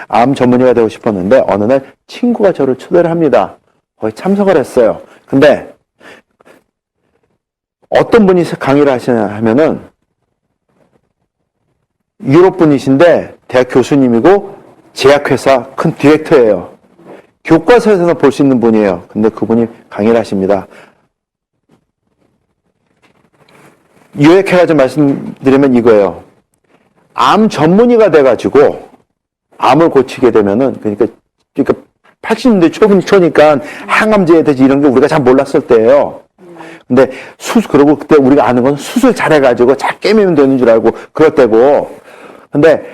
암 전문의가 되고 싶었는데 어느 날 친구가 저를 초대를 합니다. 거기 참석을 했어요. 근데 어떤 분이 강의를 하시냐 하면은 유럽 분이신데 대학 교수님이고 제약회사 큰 디렉터예요. 교과서에서는 볼 수 있는 분이에요. 근데 그분이 강의를 하십니다. 요약해가지고 말씀드리면 이거예요. 암 전문의가 돼가지고 암을 고치게 되면은 그러니까 80년대 초니까 항암제에 대해서 이런 게 우리가 잘 몰랐을 때예요. 근데 그러고 그때 우리가 아는 건 수술 잘해가지고 잘 깨매면 되는 줄 알고 그럴 때고. 근데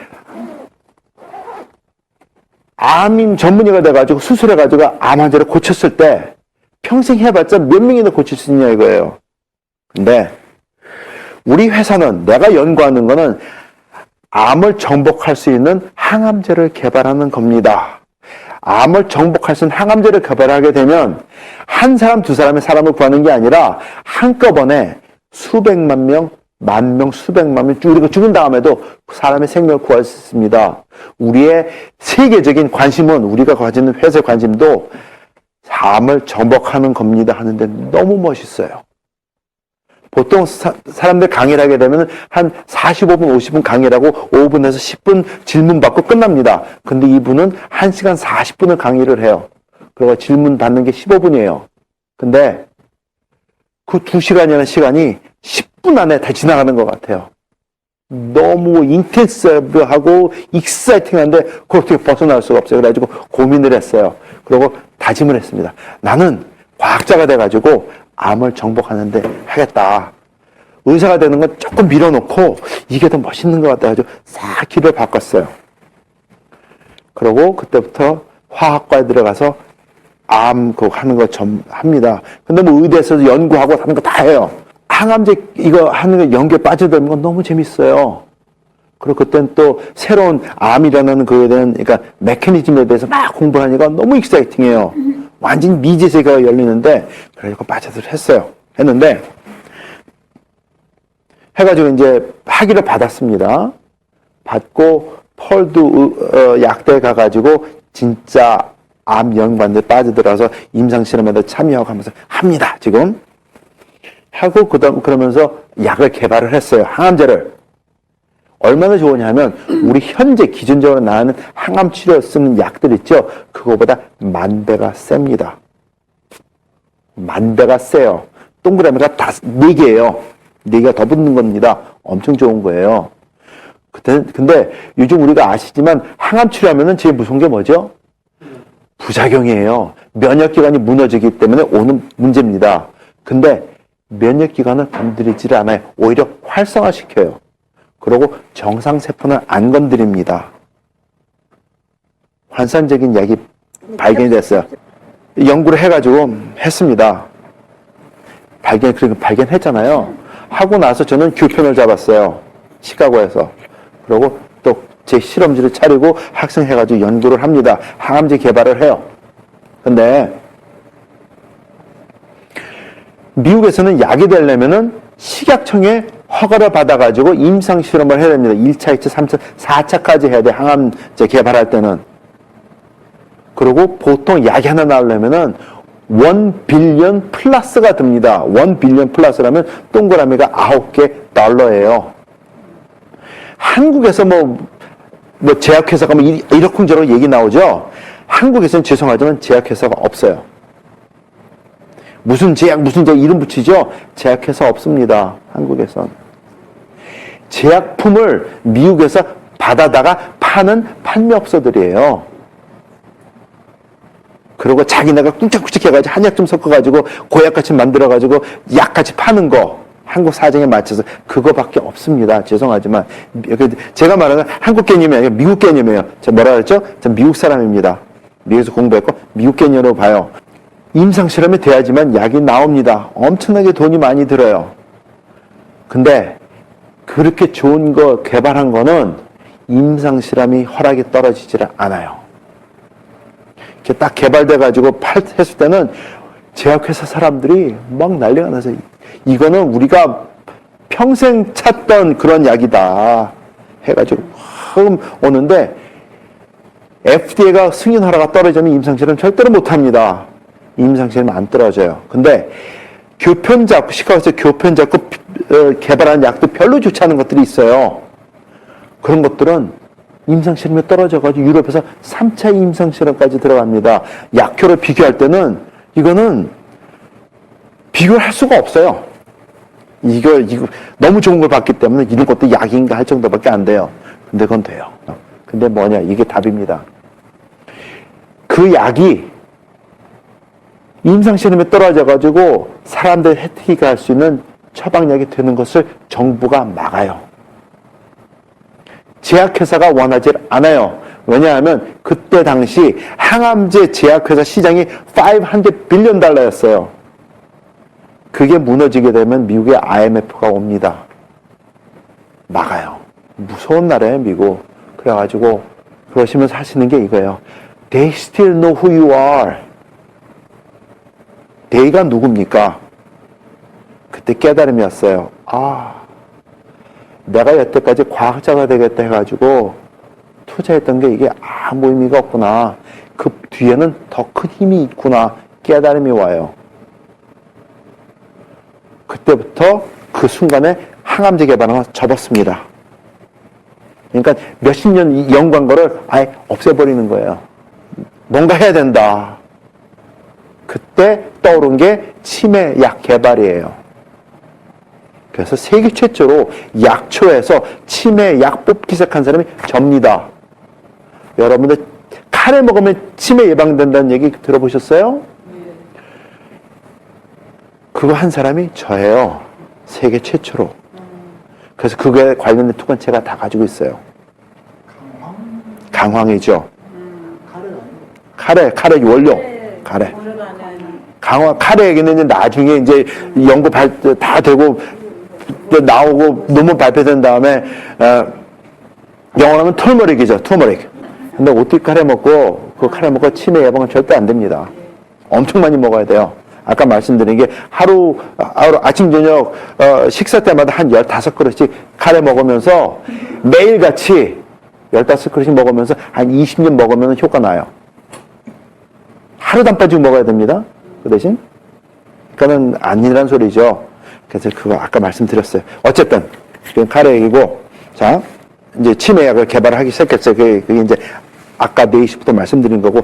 암인 전문의가 돼가지고 수술해가지고 암 환자를 고쳤을 때 평생 해봤자 몇 명이나 고칠 수 있냐 이거예요. 근데 우리 회사는 내가 연구하는 거는 암을 정복할 수 있는 항암제를 개발하는 겁니다. 암을 정복할 수 있는 항암제를 개발하게 되면 한 사람, 두 사람의 사람을 구하는 게 아니라 한꺼번에 수백만 명, 만 명, 수백만 명, 우리가 죽은 다음에도 사람의 생명을 구할 수 있습니다. 우리의 세계적인 관심은, 우리가 가지는 회사의 관심도 암을 정복하는 겁니다 하는데 너무 멋있어요. 보통 사람들 강의를 하게 되면 한 45분, 50분 강의를 하고 5분에서 10분 질문 받고 끝납니다. 근데 이분은 1시간 40분을 강의를 해요. 그리고 질문 받는 게 15분이에요. 근데 그 2시간이라는 시간이 10분 안에 다 지나가는 것 같아요. 너무 인텐시브하고 익사이팅한데 그걸 어떻게 벗어날 수가 없어요. 그래가지고 고민을 했어요. 그리고 다짐을 했습니다. 나는 과학자가 돼가지고 암을 정복하는데 하겠다. 의사가 되는 건 조금 밀어놓고 이게 더 멋있는 것 같아가지고 싹 길을 바꿨어요. 그러고 그때부터 화학과에 들어가서 암 그거 하는 거 좀 합니다. 근데 뭐 의대에서도 연구하고 하는 거 다 해요. 항암제 이거 하는 거 연구에 빠져들면 건 너무 재밌어요. 그리고 그때는 또 새로운 암이라는 그거에 대한 그러니까 메커니즘에 대해서 막 공부하니까 너무 익사이팅해요. 완전 미지 세계가 열리는데 그래서 빠져들 했는데 해가지고 이제 학위를 받았습니다. 받고 펄두 약대 가가지고 진짜 암 연구하는데 빠져들어서 임상실험에도 참여하고 하면서 합니다. 지금 하고 그러면서 약을 개발을 했어요. 항암제를. 얼마나 좋으냐면 우리 현재 기준적으로 나오는 항암 치료에 쓰는 약들 있죠. 그거보다 10,000배가 셉니다. 10,000배가 세요. 동그라미가 4개예요. 4개가 더 붙는 겁니다. 엄청 좋은 거예요. 근데 요즘 우리가 아시지만 항암 치료하면은 제일 무서운 게 뭐죠? 부작용이에요. 면역기관이 무너지기 때문에 오는 문제입니다. 근데 면역기관을 건드리질 않아요. 오히려 활성화시켜요. 그리고 정상세포는 안 건드립니다. 환상적인 약이 발견이 됐어요. 연구를 해가지고 했습니다. 발견했잖아요. 하고 나서 저는 교편을 잡았어요. 시카고에서. 그리고 또 제 실험실을 차리고 학생 해가지고 연구를 합니다. 항암제 개발을 해요. 근데 미국에서는 약이 되려면은 식약청에 허가를 받아가지고 임상실험을 해야 됩니다. 1차, 2차, 3차, 4차까지 해야 돼. 항암제 개발할 때는. 그리고 보통 약이 하나 나오려면은 1 빌리언 플러스가 듭니다. 1 빌리언 플러스라면 동그라미가 9개 달러예요. 한국에서 뭐 제약회사가 뭐 이러쿵저러쿵 얘기 나오죠? 한국에서는 죄송하지만 제약회사가 없어요. 무슨 제약 이름 붙이죠? 제약회사 없습니다. 한국에선. 제약품을 미국에서 받아다가 파는 판매업소들이에요. 그리고 자기네가 꿍짝꿍짝 해가지고 한약 좀 섞어가지고 고약같이 만들어가지고 약같이 파는 거. 한국 사정에 맞춰서 그거밖에 없습니다. 죄송하지만 제가 말하는 한국 개념이 아니라 미국 개념이에요. 제가 뭐라 그랬죠? 전 미국 사람입니다. 미국에서 공부했고 미국 개념으로 봐요. 임상실험이 돼야지만 약이 나옵니다. 엄청나게 돈이 많이 들어요. 근데 그렇게 좋은 거 개발한 거는 임상실험이 허락이 떨어지질 않아요. 이렇게 딱 개발돼가지고 했을 때는 제약회사 사람들이 막 난리가 나서 이거는 우리가 평생 찾던 그런 약이다 해가지고 오는데 FDA가 승인 허가가 떨어지면 임상실험 절대로 못합니다. 임상실험 안 떨어져요. 근데 교편 잡고, 시카고에서 교편 잡고 개발한 약도 별로 좋지 않은 것들이 있어요. 그런 것들은 임상실험이 떨어져가지고 유럽에서 3차 임상실험까지 들어갑니다. 약효를 비교할 때는 이거는 비교를 할 수가 없어요. 이거 너무 좋은 걸 봤기 때문에 이런 것도 약인가 할 정도밖에 안 돼요. 근데 그건 돼요. 근데 뭐냐, 이게 답입니다. 그 약이 임상실험에 떨어져가지고 사람들 혜택이 갈 수 있는 처방약이 되는 것을 정부가 막아요. 제약회사가 원하지 않아요. 왜냐하면 그때 당시 항암제 제약회사 시장이 $500 빌리언 였어요. 그게 무너지게 되면 미국의 IMF가 옵니다. 막아요. 무서운 나라예요, 미국. 그래가지고 그러시면서 하시는 게 이거예요. They still know who you are. They가 누굽니까? 그때 깨달음이 왔어요. 내가 여태까지 과학자가 되겠다 해가지고 투자했던 게 이게 아무 의미가 없구나. 그 뒤에는 더 큰 힘이 있구나. 깨달음이 와요. 그때부터 그 순간에 항암제 개발은 접었습니다. 그러니까 몇십 년 연구한 거를 아예 없애버리는 거예요. 뭔가 해야 된다. 그때 떠오른 게 치매약 개발이에요. 그래서 세계 최초로 약초에서 치매약 뽑기 시작한 사람이 접니다. 여러분들 카레 먹으면 치매 예방된다는 얘기 들어보셨어요? 그거 한 사람이 저예요. 세계 최초로. 그래서 그거에 관련된 투관체가 다 가지고 있어요. 강황이죠. 카레 원료. 카레. 카레 얘기는 이제 나중에 이제 연구 다 되고 나오고 논문 발표된 다음에 영어로 하면 털머릭이죠. 터머릭. 근데 어떻게 카레 먹고 그 카레 먹고 치매 예방은 절대 안 됩니다. 엄청 많이 먹어야 돼요. 아까 말씀드린 게 하루 아침 저녁 식사 때마다 한 15그릇씩 카레 먹으면서 매일같이 15그릇씩 먹으면서 한 20년 먹으면 효과 나요. 하루도 안 빠지고 먹어야 됩니다. 그 대신 그거는 아니란 소리죠. 그래서 그거 아까 말씀드렸어요. 어쨌든 그건 카레 얘기고, 자 이제 치매약을 개발하기 시작했어요. 그게 이제 아까 4시부터 말씀드린 거고,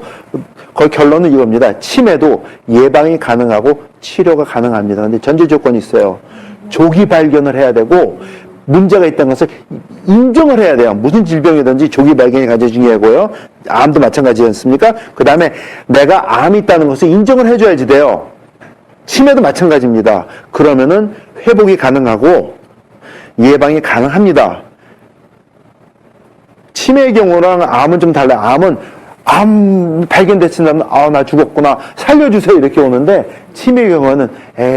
거의 결론은 이겁니다. 치매도 예방이 가능하고 치료가 가능합니다. 근데 전제 조건이 있어요. 조기 발견을 해야 되고, 문제가 있다는 것을 인정을 해야 돼요. 무슨 질병이든지 조기 발견이 가장 중요하고요. 암도 마찬가지지 않습니까? 그 다음에 내가 암이 있다는 것을 인정을 해줘야지 돼요. 치매도 마찬가지입니다. 그러면은 회복이 가능하고 예방이 가능합니다. 치매의 경우랑 암은 좀 달라요. 암 발견됐으면 나 죽었구나 살려주세요 이렇게 오는데, 치매의 경우는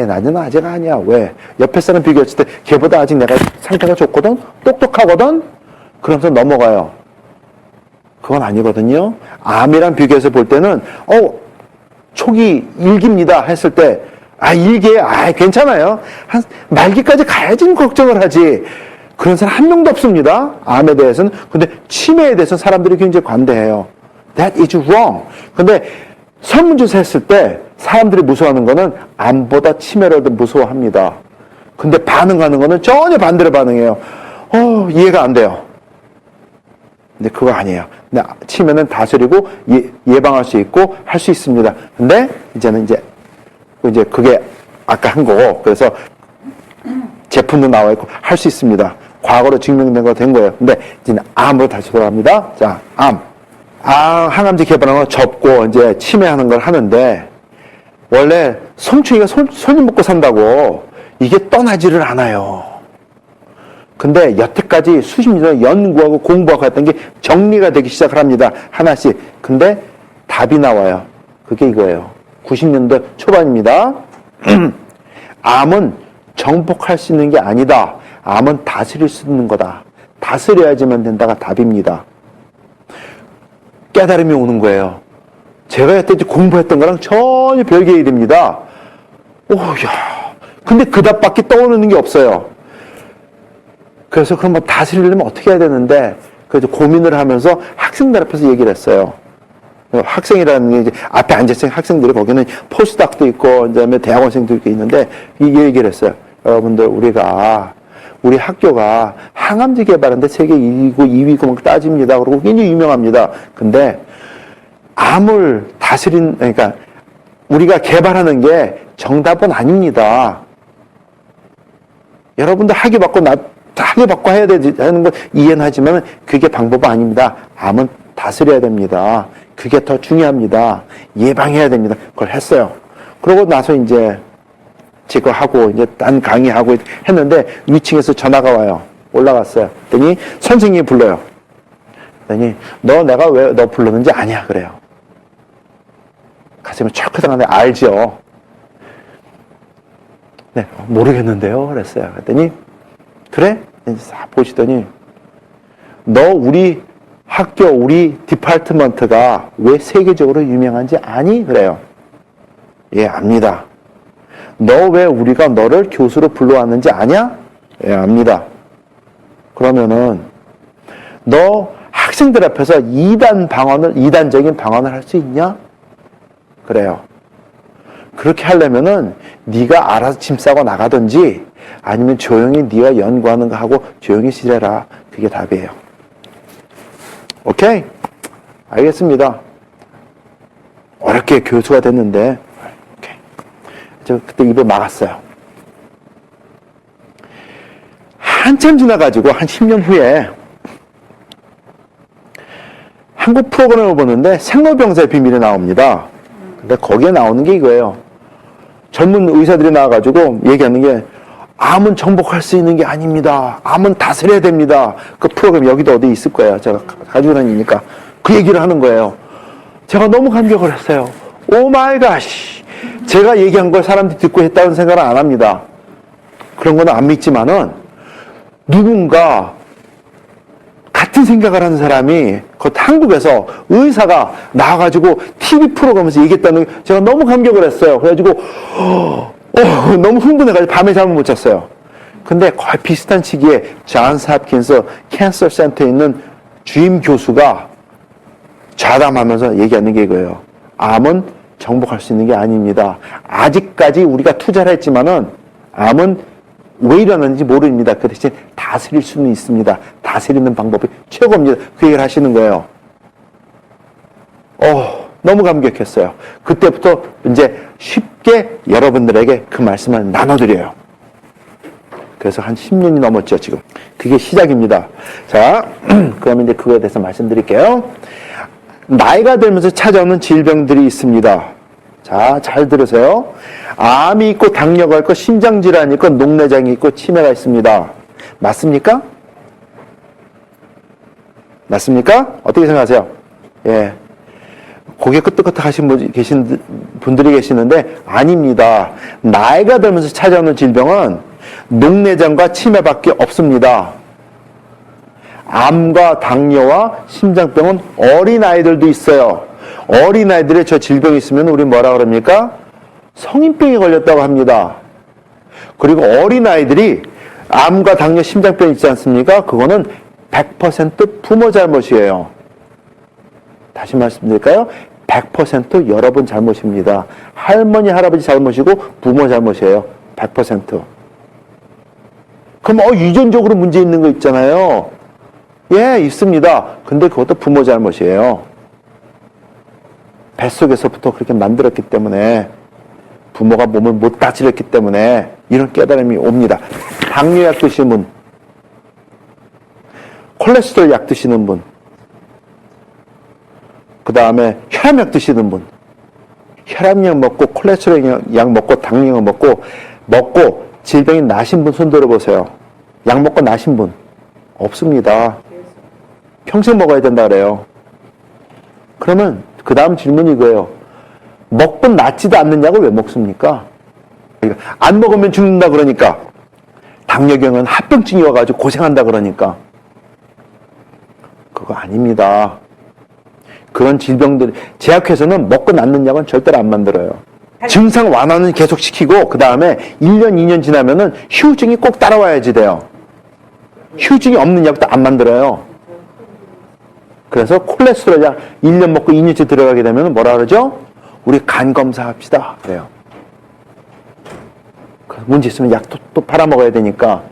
나는 아직 아니야. 왜? 옆에 사람 비교했을 때 걔보다 아직 내가 상태가 좋거든, 똑똑하거든, 그러면서 넘어가요. 그건 아니거든요. 암이랑 비교해서 볼 때는 초기 일기입니다 했을 때 일기에 괜찮아요. 한 말기까지 가야지 걱정을 하지. 그런 사람 한 명도 없습니다. 암에 대해서는. 근데 치매에 대해서는 사람들이 굉장히 관대해요. That is wrong. 근데 설문조사 했을 때 사람들이 무서워하는 거는 암보다 치매를 더 무서워합니다. 근데 반응하는 거는 전혀 반대로 반응해요. 이해가 안 돼요. 근데 그거 아니에요. 근데 치매는 다스리고 예방할 수 있고 할 수 있습니다. 근데 이제는 이제 그게 아까 한 거고, 그래서 제품도 나와 있고 할 수 있습니다. 과거로 증명된 거 된 거예요. 근데 이제 암으로 다시 돌아갑니다. 자, 항암제 개발하는 거 접고 이제 치매하는 걸 하는데, 원래 송충이가 손님 먹고 산다고 이게 떠나지를 않아요. 근데 여태까지 수십 년 연구하고 공부하고 했던 게 정리가 되기 시작을 합니다. 하나씩. 근데 답이 나와요. 그게 이거예요. 90년대 초반입니다. 암은 정복할 수 있는 게 아니다. 암은 다스릴 수 있는 거다. 다스려야지만 된다가 답입니다. 깨달음이 오는 거예요. 제가 여태까지 공부했던 거랑 전혀 별개의 일입니다. 근데 그 답밖에 떠오르는 게 없어요. 그래서 그럼 다스리려면 어떻게 해야 되는데, 그래서 고민을 하면서 학생들 앞에서 얘기를 했어요. 학생이라는 게 이제 앞에 앉아있는 학생들이 거기는 포스닥도 있고, 그다음에 대학원생도 이렇게 있는데, 이 얘기를 했어요. 여러분들, 우리 학교가 항암제 개발하는데 세계 1위고 2위고 막 따집니다. 그리고 굉장히 유명합니다. 근데 암을 그러니까 우리가 개발하는 게 정답은 아닙니다. 여러분들 학위받고 해야 되는 건 이해는 하지만 그게 방법은 아닙니다. 암은 다스려야 됩니다. 그게 더 중요합니다. 예방해야 됩니다. 그걸 했어요. 그러고 나서 이제 제거 하고 이제 딴 강의하고 했는데 위층에서 전화가 와요. 올라갔어요. 그랬더니 선생님이 불러요. 그랬더니 내가 왜 너 불렀는지 아냐 그래요. 가슴이 철컥하는데 알죠. 네, 모르겠는데요. 그랬어요. 그랬더니 그래? 보시더니 너 우리 학교 우리 디파트먼트가 왜 세계적으로 유명한지 아니? 그래요. 예, 압니다. 너 왜 우리가 너를 교수로 불러왔는지 아냐? 예, 압니다. 그러면은 너 학생들 앞에서 이단적인 방언을 할 수 있냐? 그래요. 그렇게 하려면은 네가 알아서 짐 싸고 나가든지 아니면 조용히 네가 연구하는 거 하고 조용히 지내라. 그게 답이에요. 오케이? 알겠습니다. 어렵게 교수가 됐는데 오케이. 저 그때 입을 막았어요. 한참 지나가지고 한 10년 후에 한국 프로그램을 보는데 생로병사의 비밀이 나옵니다. 근데 거기에 나오는 게 이거예요. 젊은 의사들이 나와가지고 얘기하는 게 암은 정복할 수 있는 게 아닙니다. 암은 다스려야 됩니다. 그 프로그램 여기도 어디 있을 거예요. 제가 가지고 다니니까 그 얘기를 하는 거예요. 제가 너무 감격을 했어요. 오 마이 갓. 제가 얘기한 걸 사람들이 듣고 했다는 생각은 안 합니다. 그런 거는 안 믿지만은 누군가 같은 생각을 하는 사람이 곧 한국에서 의사가 나와가지고 TV 프로그램에서 얘기했다는 게 제가 너무 감격을 했어요. 그래가지고 너무 흥분해가지고 밤에 잠을 못 잤어요. 근데 거의 비슷한 시기에 존스 홉킨스 캔서 센터에 있는 주임 교수가 좌담하면서 얘기하는 게 이거예요. 암은 정복할 수 있는 게 아닙니다. 아직까지 우리가 투자를 했지만은 암은 왜 일어나는지 모릅니다. 그 대신 다스릴 수는 있습니다. 다스리는 방법이 최고입니다. 그 얘기를 하시는 거예요. 너무 감격했어요. 그때부터 이제 쉽게 여러분들에게 그 말씀을 나눠드려요. 그래서 한 10년이 넘었죠, 지금. 그게 시작입니다. 자, 그러면 이제 그거에 대해서 말씀드릴게요. 나이가 들면서 찾아오는 질병들이 있습니다. 자, 잘 들으세요. 암이 있고 당뇨가 있고 심장질환이 있고 녹내장이 있고 치매가 있습니다. 맞습니까? 맞습니까? 어떻게 생각하세요? 예. 고개 끄덕끄덕 하신 분들이 계시는데 아닙니다. 나이가 들면서 찾아오는 질병은 녹내장과 치매밖에 없습니다. 암과 당뇨와 심장병은 어린아이들도 있어요. 어린아이들의 저 질병이 있으면 우리 뭐라 그럽니까? 성인병에 걸렸다고 합니다. 그리고 어린아이들이 암과 당뇨, 심장병 있지 않습니까? 그거는 100% 부모 잘못이에요. 다시 말씀드릴까요? 100% 여러분 잘못입니다. 할머니, 할아버지 잘못이고 부모 잘못이에요. 100%. 그럼 유전적으로 문제 있는 거 있잖아요. 예, 있습니다. 근데 그것도 부모 잘못이에요. 뱃속에서부터 그렇게 만들었기 때문에 부모가 몸을 못 다스렸기 때문에 이런 깨달음이 옵니다. 당뇨약 드시는 분, 콜레스테롤 약 드시는 분, 그 다음에 혈압약 드시는 분, 혈압약 먹고 콜레스테롤 약 먹고 당뇨약 먹고 질병이 나신 분 손 들어보세요. 약 먹고 나신 분 없습니다. 평생 먹어야 된다 그래요. 그러면 그 다음 질문이 이거예요. 먹고 낫지도 않는 약을 왜 먹습니까? 안 먹으면 죽는다 그러니까. 당뇨경은 합병증이 와가지고 고생한다 그러니까. 그거 아닙니다. 그런 질병들, 제약회사는 먹고 낫는 약은 절대로 안 만들어요. 증상 완화는 계속 시키고 그 다음에 1년, 2년 지나면은 휴증이 꼭 따라와야지 돼요. 휴증이 없는 약도 안 만들어요. 그래서 콜레스테롤 약 1년 먹고 2년째 들어가게 되면 뭐라 그러죠? 우리 간 검사합시다. 그래요. 문제 있으면 약도 또 팔아먹어야 되니까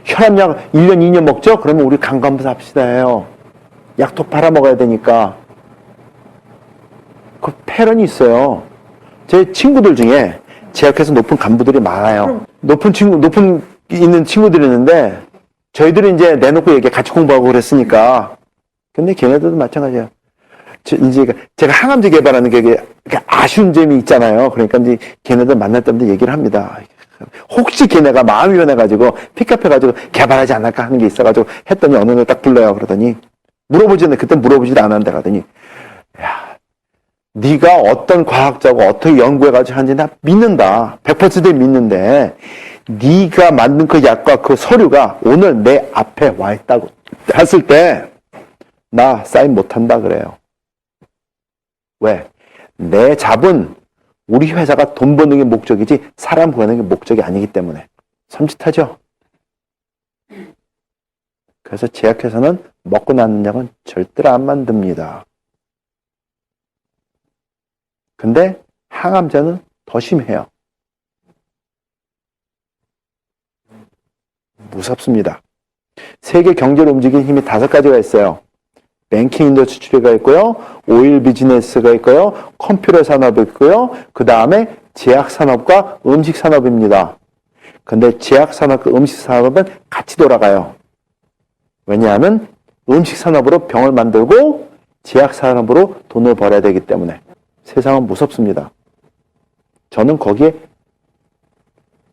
혈압약 1년, 2년 먹죠? 그러면 우리 간 검사합시다 해요. 약도 팔아먹어야 되니까. 그 패런이 있어요. 제 친구들 중에 제약회사 높은 간부들이 많아요. 높은 있는 친구들이 있는데 저희들이 이제 내놓고 얘기 같이 공부하고 그랬으니까. 근데 걔네들도 마찬가지예요. 이제 제가 항암제 개발하는 게 아쉬운 점이 있잖아요. 그러니까 이제 걔네들 만날 때마다 얘기를 합니다. 혹시 걔네가 마음이 변해가지고 픽업해가지고 개발하지 않을까 하는 게 있어가지고 했더니 어느 날 딱 불러요. 그러더니 그때 물어보지도 않았는데 가더니 야, 네가 어떤 과학자고 어떻게 연구해가지고 하는지 나 믿는다. 100% 믿는데 네가 만든 그 약과 그 서류가 오늘 내 앞에 와 있다고 했을 때 나 사인 못한다 그래요. 왜? 내 잡은 우리 회사가 돈 버는 게 목적이지 사람 구하는 게 목적이 아니기 때문에. 섬찟하죠? 그래서 제약회사는 먹고 나는 약은 절대로 안 만듭니다. 근데 항암제는 더 심해요. 무섭습니다. 세계 경제를 움직이는 힘이 5가지가 있어요. 뱅킹 인더스트리가 있고요. 오일 비즈니스가 있고요. 컴퓨터 산업이 있고요. 그 다음에 제약 산업과 음식 산업입니다. 근데 제약 산업과 음식 산업은 같이 돌아가요. 왜냐하면 음식 산업으로 병을 만들고 제약 산업으로 돈을 벌어야 되기 때문에 세상은 무섭습니다. 저는 거기에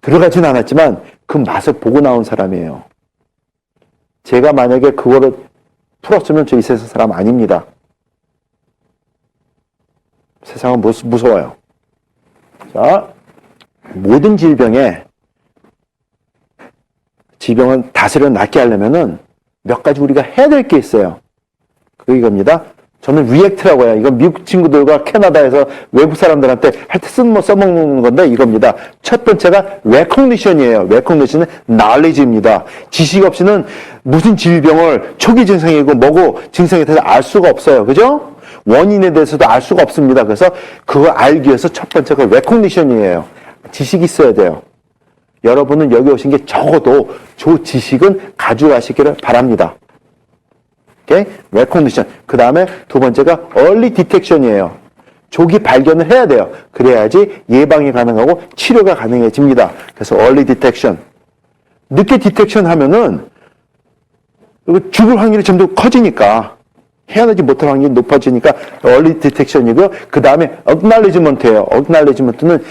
들어가진 않았지만 그 맛을 보고 나온 사람이에요. 제가 만약에 그거를 풀었으면 저 이 세상 사람 아닙니다. 세상은 무서워요. 자, 모든 질병을 다스려 낫게 하려면은 몇 가지 우리가 해야 될 게 있어요. 그게 이겁니다. 저는 리액트라고 해요. 이건 미국 친구들과 캐나다에서 외국 사람들한테 할 때 써먹는 건데 이겁니다. 첫 번째가 recognition이에요. recognition은 knowledge입니다. 지식 없이는 무슨 질병을 초기 증상이고 뭐고 증상에 대해서 알 수가 없어요. 그죠? 원인에 대해서도 알 수가 없습니다. 그래서 그걸 알기 위해서 첫 번째가 recognition이에요. 지식이 있어야 돼요. 여러분은 여기 오신 게 적어도 저 지식은 가져가시기를 바랍니다. 오케이? recognition. 그 다음에 두 번째가 early detection이에요. 조기 발견을 해야 돼요. 그래야지 예방이 가능하고 치료가 가능해집니다. 그래서 early detection. 늦게 디텍션 하면은 죽을 확률이 점점 커지니까 헤어나지 못할 확률이 높아지니까 early detection이고요. 그 다음에 acknowledgement예요. acknowledgement는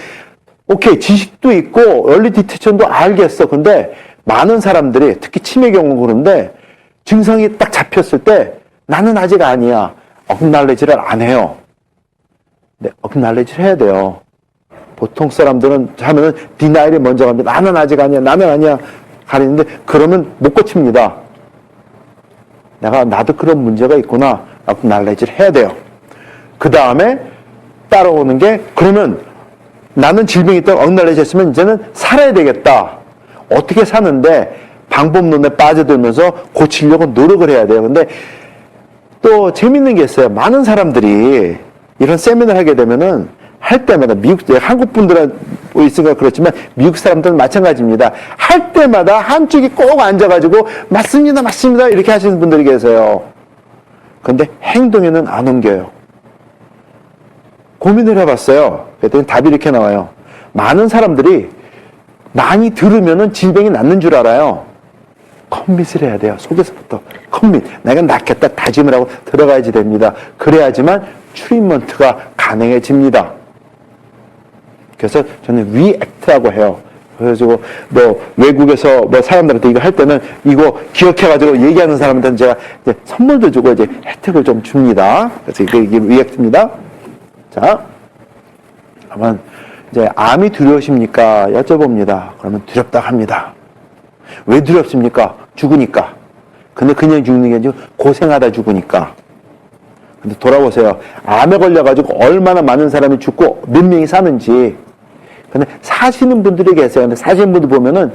오케이, 지식도 있고 early detection도 알겠어. 근데 많은 사람들이 특히 치매 경우 그런데 증상이 딱 잡혔을 때 나는 아직 아니야. acknowledge를 안 해요. 네, acknowledge를 해야 돼요. 보통 사람들은 하면은 denial이 먼저 갑니다. 나는 아직 아니야. 나는 아니야. 가리는데 그러면 못 고칩니다. 나도 그런 문제가 있구나. acknowledge를 해야 돼요. 그 다음에 따라오는 게 그러면 나는 질병이 있다고 acknowledge 했으면 이제는 살아야 되겠다. 어떻게 사는데 방법론에 빠져들면서 고치려고 노력을 해야 돼요. 근데 또 재밌는 게 있어요. 많은 사람들이 이런 세미나를 하게 되면은 할 때마다 한국 분들은 있으니까 그렇지만 미국 사람들은 마찬가지입니다. 할 때마다 한쪽이 꼭 앉아가지고 맞습니다, 맞습니다 이렇게 하시는 분들이 계세요. 근데 행동에는 안 옮겨요. 고민을 해봤어요. 그랬더니 답이 이렇게 나와요. 많은 사람들이 많이 들으면은 질병이 낫는 줄 알아요. 커밋을 해야 돼요. 속에서부터 커밋. 내가 낫겠다 다짐을 하고 들어가야지 됩니다. 그래야지만 트리트먼트가 가능해집니다. 그래서 저는 리액트라고 해요. 그래가지고 외국에서 사람들한테 이거 할 때는 이거 기억해가지고 얘기하는 사람한테는 제가 이제 선물도 주고 이제 혜택을 좀 줍니다. 그래서 이게 리액트입니다. 자, 그러면 이제 암이 두려우십니까? 여쭤봅니다. 그러면 두렵다 합니다. 왜 두렵습니까? 죽으니까. 근데 그냥 죽는 게 아니고 고생하다 죽으니까. 근데 돌아보세요. 암에 걸려가지고 얼마나 많은 사람이 죽고 몇 명이 사는지. 근데 사시는 분들이 계세요. 근데 사시는 분들 보면은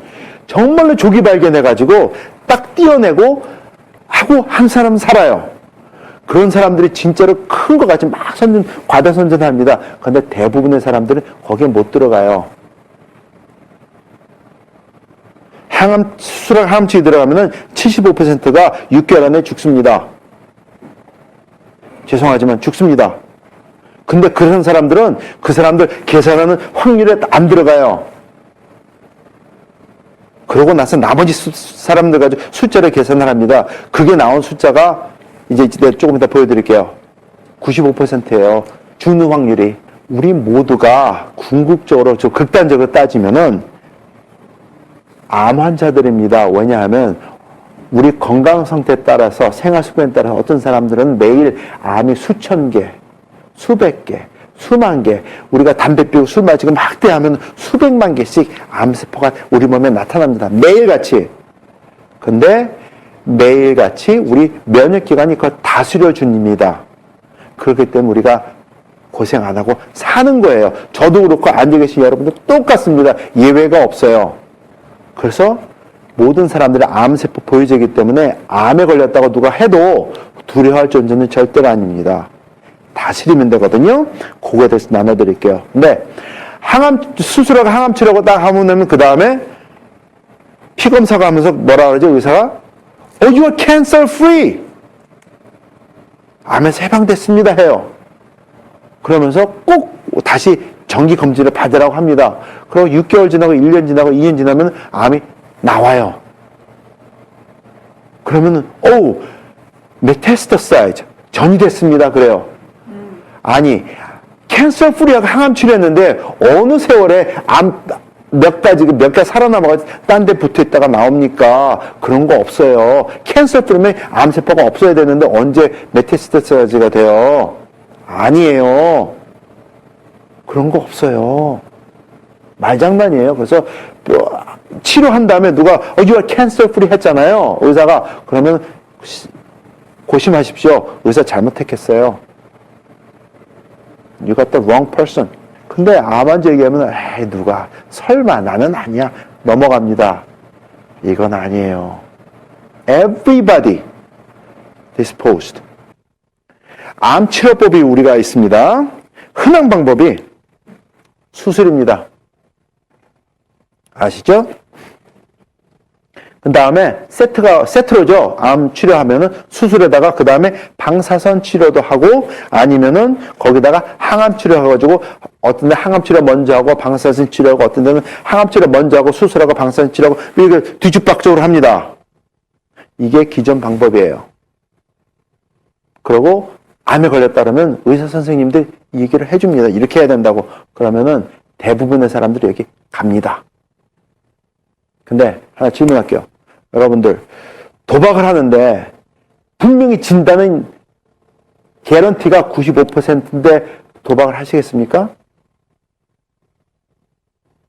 정말로 조기 발견해가지고 딱 띄어내고 하고 한 사람 살아요. 그런 사람들이 진짜로 큰 거 같이 막 과다 선전합니다. 그런데 대부분의 사람들은 거기에 못 들어가요. 수술하고 항암치료 들어가면은 75%가 6개월 안에 죽습니다. 죄송하지만 죽습니다. 근데 그런 사람들은 그 사람들 계산하는 확률에 안 들어가요. 그러고 나서 나머지 사람들 가지고 숫자를 계산을 합니다. 그게 나온 숫자가 이제 조금 이따 보여드릴게요. 95%예요. 죽는 확률이. 우리 모두가 궁극적으로, 좀 극단적으로 따지면은 암 환자들입니다. 왜냐하면 우리 건강 상태에 따라서, 생활 습관에 따라서 어떤 사람들은 매일 암이 수천 개, 수백 개, 수만 개, 우리가 담배 피우고 술 마시고 막대하면 수백만 개씩 암세포가 우리 몸에 나타납니다. 매일같이. 근데 매일같이 우리 면역기관이 그걸 다스려 줍니다. 그렇기 때문에 우리가 고생 안 하고 사는 거예요. 저도 그렇고 앉아 계신 여러분도 똑같습니다. 예외가 없어요. 그래서 모든 사람들이 암세포 보유자이기 때문에 암에 걸렸다고 누가 해도 두려워할 존재는 절대가 아닙니다. 다스리면 되거든요. 그거에 대해서 나눠드릴게요. 근데 수술하고 항암 치료하고 딱 하고 나면 그 다음에 피 검사가 하면서 뭐라 그러죠? 의사가 you are cancer free. 암에서 해방됐습니다 해요. 그러면서 꼭 다시 정기 검진을 받으라고 합니다. 그리고 6개월 지나고 1년 지나고 2년 지나면 암이 나와요. 그러면은 메타스타사이즈 전이 됐습니다. 그래요. 아니 캔서 프리하고 항암 치료했는데 어느 세월에 암 몇 개 살아남아가지고 딴 데 붙어 있다가 나옵니까? 그런 거 없어요. 캔서 프리면 암세포가 없어야 되는데 언제 메타스타사이즈가 돼요? 아니에요. 그런 거 없어요. 말장난이에요. 그래서 치료한 다음에 누가 you are cancer free 했잖아요. 의사가. 그러면 고심하십시오. 의사 잘못 택했어요. You got the wrong person. 근데 암 환자 얘기하면 누가 설마 나는 아니야. 넘어갑니다. 이건 아니에요. Everybody disposed. 암 치료법이 우리가 있습니다. 흔한 방법이 수술입니다. 아시죠? 그 다음에 세트로죠. 암 치료하면은 수술에다가 그 다음에 방사선 치료도 하고 아니면은 거기다가 항암 치료해가지고 어떤 데 항암 치료 먼저 하고 방사선 치료하고 어떤 데는 항암 치료 먼저 하고 수술하고 방사선 치료하고 이렇게 뒤죽박죽으로 합니다. 이게 기존 방법이에요. 그리고 암에 걸렸다 그러면 의사 선생님들 얘기를 해줍니다. 이렇게 해야 된다고. 그러면은 대부분의 사람들이 여기 갑니다. 근데 하나 질문할게요. 여러분들 도박을 하는데 분명히 진다는 개런티가 95%인데 도박을 하시겠습니까?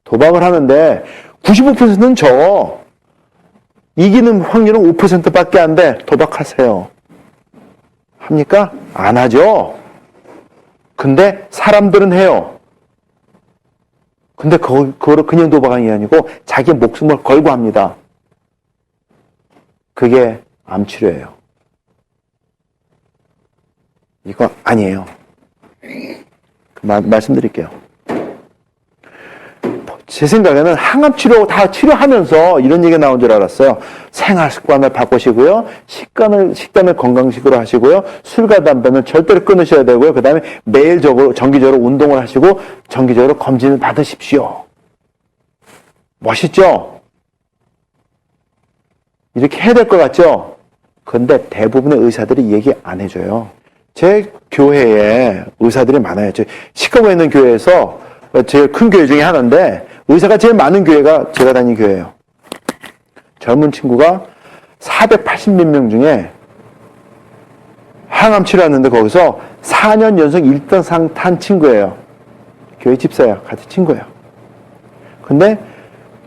도박을 하는데 95%는 저 이기는 확률은 5%밖에 안 돼. 도박하세요. 합니까? 안 하죠. 근데 사람들은 해요. 근데 그거를 그냥 도박하는 게 아니고 자기 목숨을 걸고 합니다. 그게 암치료예요. 이거 아니에요. 말씀드릴게요. 제 생각에는 항암치료 다 치료하면서 이런 얘기가 나온 줄 알았어요. 생활 습관을 바꾸시고요. 식단을 건강식으로 하시고요. 술과 담배는 절대로 끊으셔야 되고요. 그 다음에 매일 정기적으로 운동을 하시고 정기적으로 검진을 받으십시오. 멋있죠? 이렇게 해야 될 것 같죠? 근데 대부분의 의사들이 얘기 안 해줘요. 제 교회에 의사들이 많아요. 시카고에 있는 교회에서 제일 큰 교회 중에 하나인데 의사가 제일 많은 교회가 제가 다니는 교회예요. 젊은 친구가 480몇 명 중에 항암 치료하는데 거기서 4년 연속 1등상 탄 친구예요. 교회 집사야. 같은 친구예요. 근데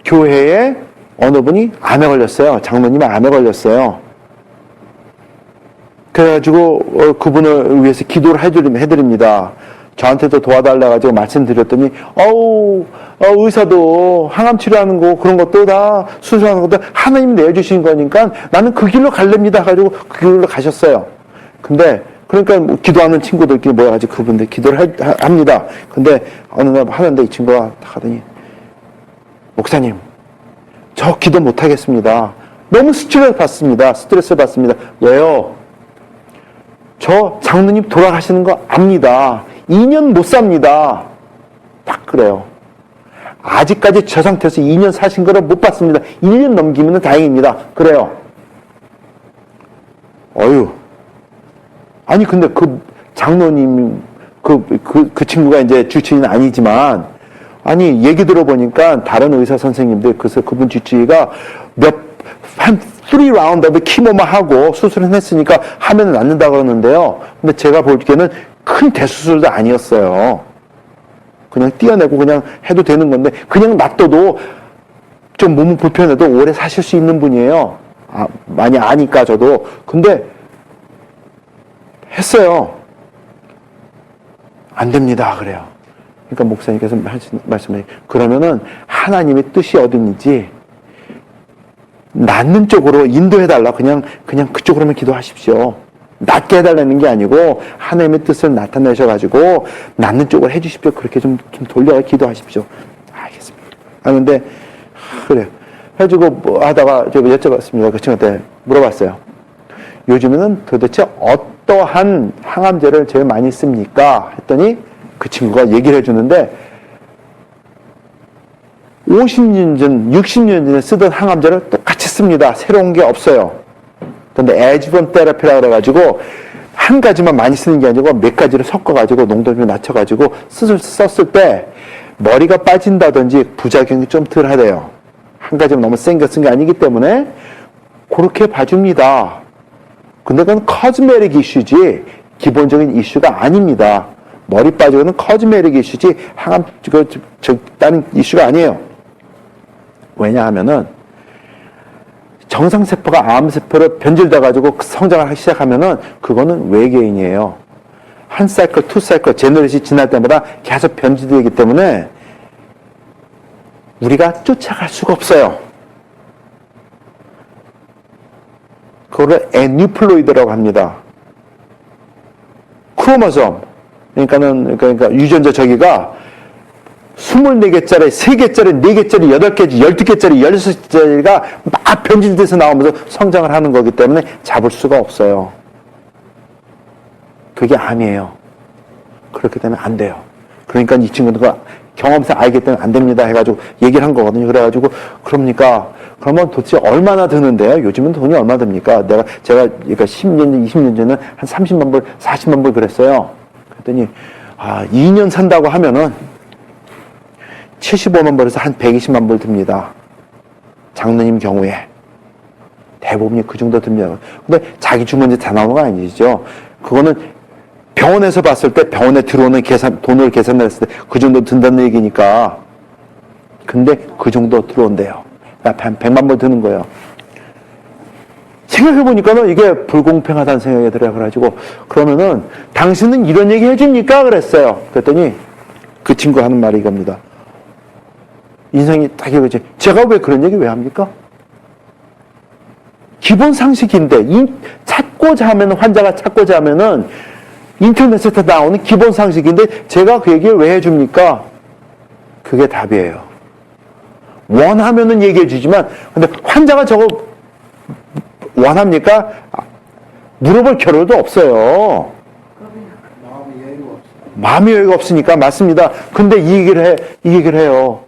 교회에 어느 분이 암에 걸렸어요. 장로님이 암에 걸렸어요. 그래가지고 그분을 위해서 기도를 해드립니다. 저한테도 도와달라가지고 말씀드렸더니 의사도 항암 치료하는 거 그런 것도 다 수술하는 것도 하나님이 내주신 거니까 나는 그 길로 갈랍니다. 가지고 그 길로 가셨어요. 근데 그러니까 뭐 기도하는 친구들끼리 모여가지고 그분들 기도를 합니다. 근데 어느 날 하는데 이 친구가 딱 하더니, 목사님, 저 기도 못하겠습니다. 너무 스트레스 받습니다. 왜요? 저 장로님 돌아가시는 거 압니다. 2년 못 삽니다. 딱 그래요. 아직까지 저 상태에서 2년 사신 거를 못 봤습니다. 1년 넘기면 다행입니다. 그래요. 아니, 근데 그 장로님, 그 친구가 이제 주치의는 아니지만, 아니, 얘기 들어보니까 다른 의사 선생님들, 그래서 그분 주치의가 한 3라운드 오브 키모만 하고 수술은 했으니까 하면 낫는다 그러는데요. 근데 제가 볼 때는 큰 대수술도 아니었어요. 그냥 띄어내고 그냥 해도 되는 건데, 그냥 놔둬도 좀 몸은 불편해도 오래 사실 수 있는 분이에요. 많이 아니까 저도. 근데 했어요. 안 됩니다. 그래요. 그러니까 목사님께서 말씀해, 그러면은 하나님의 뜻이 어딘지 낫는 쪽으로 인도해달라. 그냥 그쪽으로만 기도하십시오. 낫게 해달라는 게 아니고 하나님의 뜻을 나타내셔가지고 낫는 쪽으로 해주십시오. 그렇게 좀 돌려 기도하십시오. 알겠습니다. 근데 그래요. 해가지고 뭐 하다가 제가 여쭤봤습니다. 그 친구한테 물어봤어요. 요즘에는 도대체 어떠한 항암제를 제일 많이 씁니까? 했더니 그 친구가 얘기를 해주는데 50년 전, 60년 전에 쓰던 항암제를 똑같이 씁니다. 새로운 게 없어요. 근데 애지번 테라피라 그래가지고 한 가지만 많이 쓰는 게 아니고 몇 가지를 섞어가지고 농도를 좀 낮춰가지고 썼을 때 머리가 빠진다든지 부작용이 좀 덜 하대요. 한 가지만 너무 센 거 쓴 게 아니기 때문에 그렇게 봐줍니다. 근데 그건 커즈메릭 이슈지 기본적인 이슈가 아닙니다. 머리 빠지고는 커즈메릭 이슈지 항암 다른 이슈가 아니에요. 왜냐하면은 정상세포가 암세포로 변질돼가지고 성장을 하기 시작하면은 그거는 외계인이에요. 한 사이클, 투 사이클, 제너레이션이 지날 때마다 계속 변질되기 때문에 우리가 쫓아갈 수가 없어요. 그거를 에뉴플로이드라고 합니다. 크로모솜, 그러니까 유전자 저기가 24개짜리, 3개짜리, 4개짜리, 8개짜리, 12개짜리, 16개짜리가 막 변질돼서 나오면서 성장을 하는 거기 때문에 잡을 수가 없어요. 그게 암이에요. 그렇기 때문에 안 돼요. 그러니까 이 친구가 경험상 알기 때문에 안 됩니다 해가지고 얘기를 한 거거든요. 그래가지고 그러면 도대체 얼마나 드는데요? 요즘은 돈이 얼마 듭니까? 제가 그러니까 10년, 20년 전에는 한 30만 불, 40만 불 그랬어요. 그랬더니 2년 산다고 하면은 75만 불에서 한 120만 불 듭니다. 장로님 경우에. 대부분이 그 정도 듭니다. 근데 자기 주머니에 다 나오는 거 아니죠. 그거는 병원에서 봤을 때 병원에 들어오는 돈을 계산했을 때 그 정도 든다는 얘기니까. 근데 그 정도 들어온대요. 한 100만 불 드는 거예요. 생각해보니까는 이게 불공평하다는 생각이 들어요. 그래가지고, 그러면은, 당신은 이런 얘기 해줍니까? 그랬어요. 그랬더니, 그 친구 하는 말이 이겁니다. 인상이 딱 이거지. 제가 왜 그런 얘기 왜 합니까? 기본 상식인데, 환자가 찾고자 하면은, 인터넷에 다 나오는 기본 상식인데, 제가 그 얘기를 왜 해줍니까? 그게 답이에요. 원하면은 얘기해 주지만, 근데 환자가 저거 원합니까? 물어볼 겨를도 없어요. 마음의 여유가 없으니까, 맞습니다. 근데 이 얘기를 해요.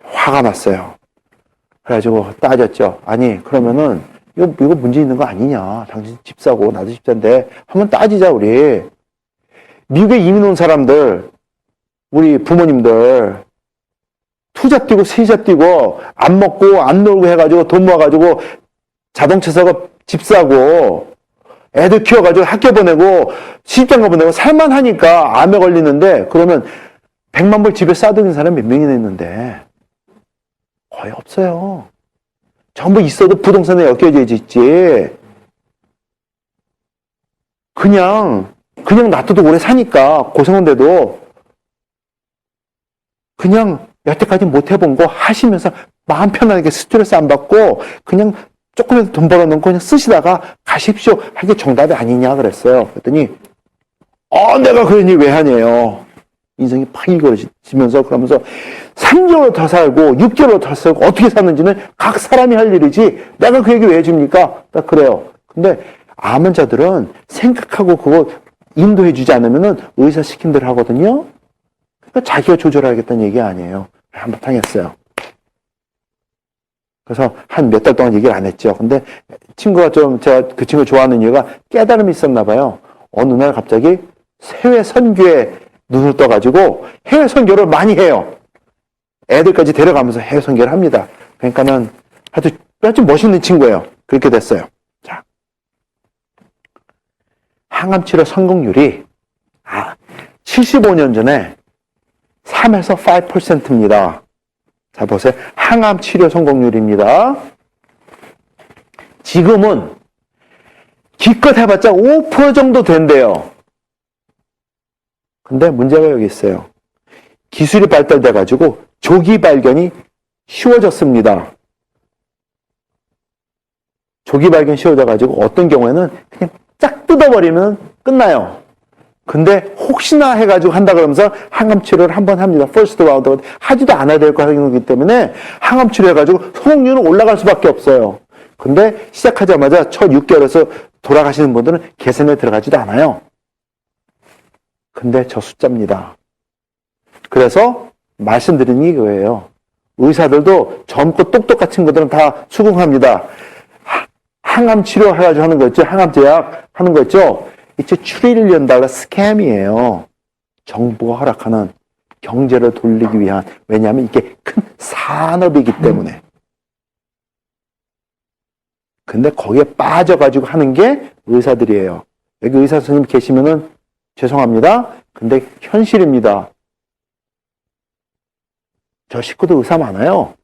화가 났어요. 그래가지고 따졌죠. 아니, 그러면은, 이거 문제 있는 거 아니냐. 당신 집사고, 나도 집사인데, 한번 따지자, 우리. 미국에 이민 온 사람들, 우리 부모님들, 투자 뛰고, 세자 뛰고, 안 먹고, 안 놀고 해가지고, 돈 모아가지고, 자동차 사고, 집 사고, 애들 키워가지고 학교 보내고, 시집장가 보내고, 살만 하니까 암에 걸리는데, 그러면 100만 불 집에 싸두는 사람 몇 명이나 있는데, 거의 없어요. 전부 있어도 부동산에 엮여져 있지. 그냥 놔둬도 오래 사니까, 고생한데도, 그냥 여태까지 못 해본 거 하시면서 마음 편하게 스트레스 안 받고, 그냥 조금이라도 돈 벌어놓고 그냥 쓰시다가 가십시오. 하게 정답이 아니냐 그랬어요. 그랬더니 내가 그런 일 왜 하냐요. 인생이 파이거지면서 그러면서 3개월 더 살고 6개월 더 살고 어떻게 사는지는 각 사람이 할 일이지 내가 그 얘기 왜 해줍니까? 딱 그래요. 근데 암 환자들은 생각하고 그거 인도해 주지 않으면은 의사 시킨 대로 하거든요. 그러니까 자기가 조절하겠다는 얘기 아니에요. 한번 당했어요. 그래서 한 몇 달 동안 얘기를 안 했죠. 근데 친구가 제가 그 친구 좋아하는 이유가 깨달음이 있었나 봐요. 어느 날 갑자기 해외 선교에 눈을 떠가지고 해외 선교를 많이 해요. 애들까지 데려가면서 해외 선교를 합니다. 그러니까는 아주 멋있는 친구예요. 그렇게 됐어요. 자, 항암 치료 성공률이 75년 전에 3에서 5%입니다. 자, 보세요. 항암 치료 성공률입니다. 지금은 기껏 해봤자 5% 정도 된대요. 근데 문제가 여기 있어요. 기술이 발달돼가지고 조기 발견이 쉬워졌습니다. 조기 발견 쉬워져가지고 어떤 경우에는 그냥 쫙 뜯어버리면 끝나요. 근데 혹시나 해가지고 한다 그러면서 항암 치료를 한번 합니다. 퍼스트 라운드 하지도 않아야 될 거기 때문에 항암 치료 해가지고 성공률은 올라갈 수밖에 없어요. 근데 시작하자마자 첫 6개월에서 돌아가시는 분들은 개선에 들어가지도 않아요. 근데 저 숫자입니다. 그래서 말씀드리는 게 이거예요. 의사들도 젊고 똑똑한 친구들은 다 수긍합니다. 항암 치료 해가지고 하는 거 있죠? 항암 제약 하는 거 있죠? 이제 $1 트릴리언 스캠이에요. 정부가 허락하는 경제를 돌리기 위한, 왜냐하면 이게 큰 산업이기 때문에. 근데 거기에 빠져가지고 하는 게 의사들이에요. 여기 의사 선생님 계시면은 죄송합니다. 근데 현실입니다. 저 식구도 의사 많아요.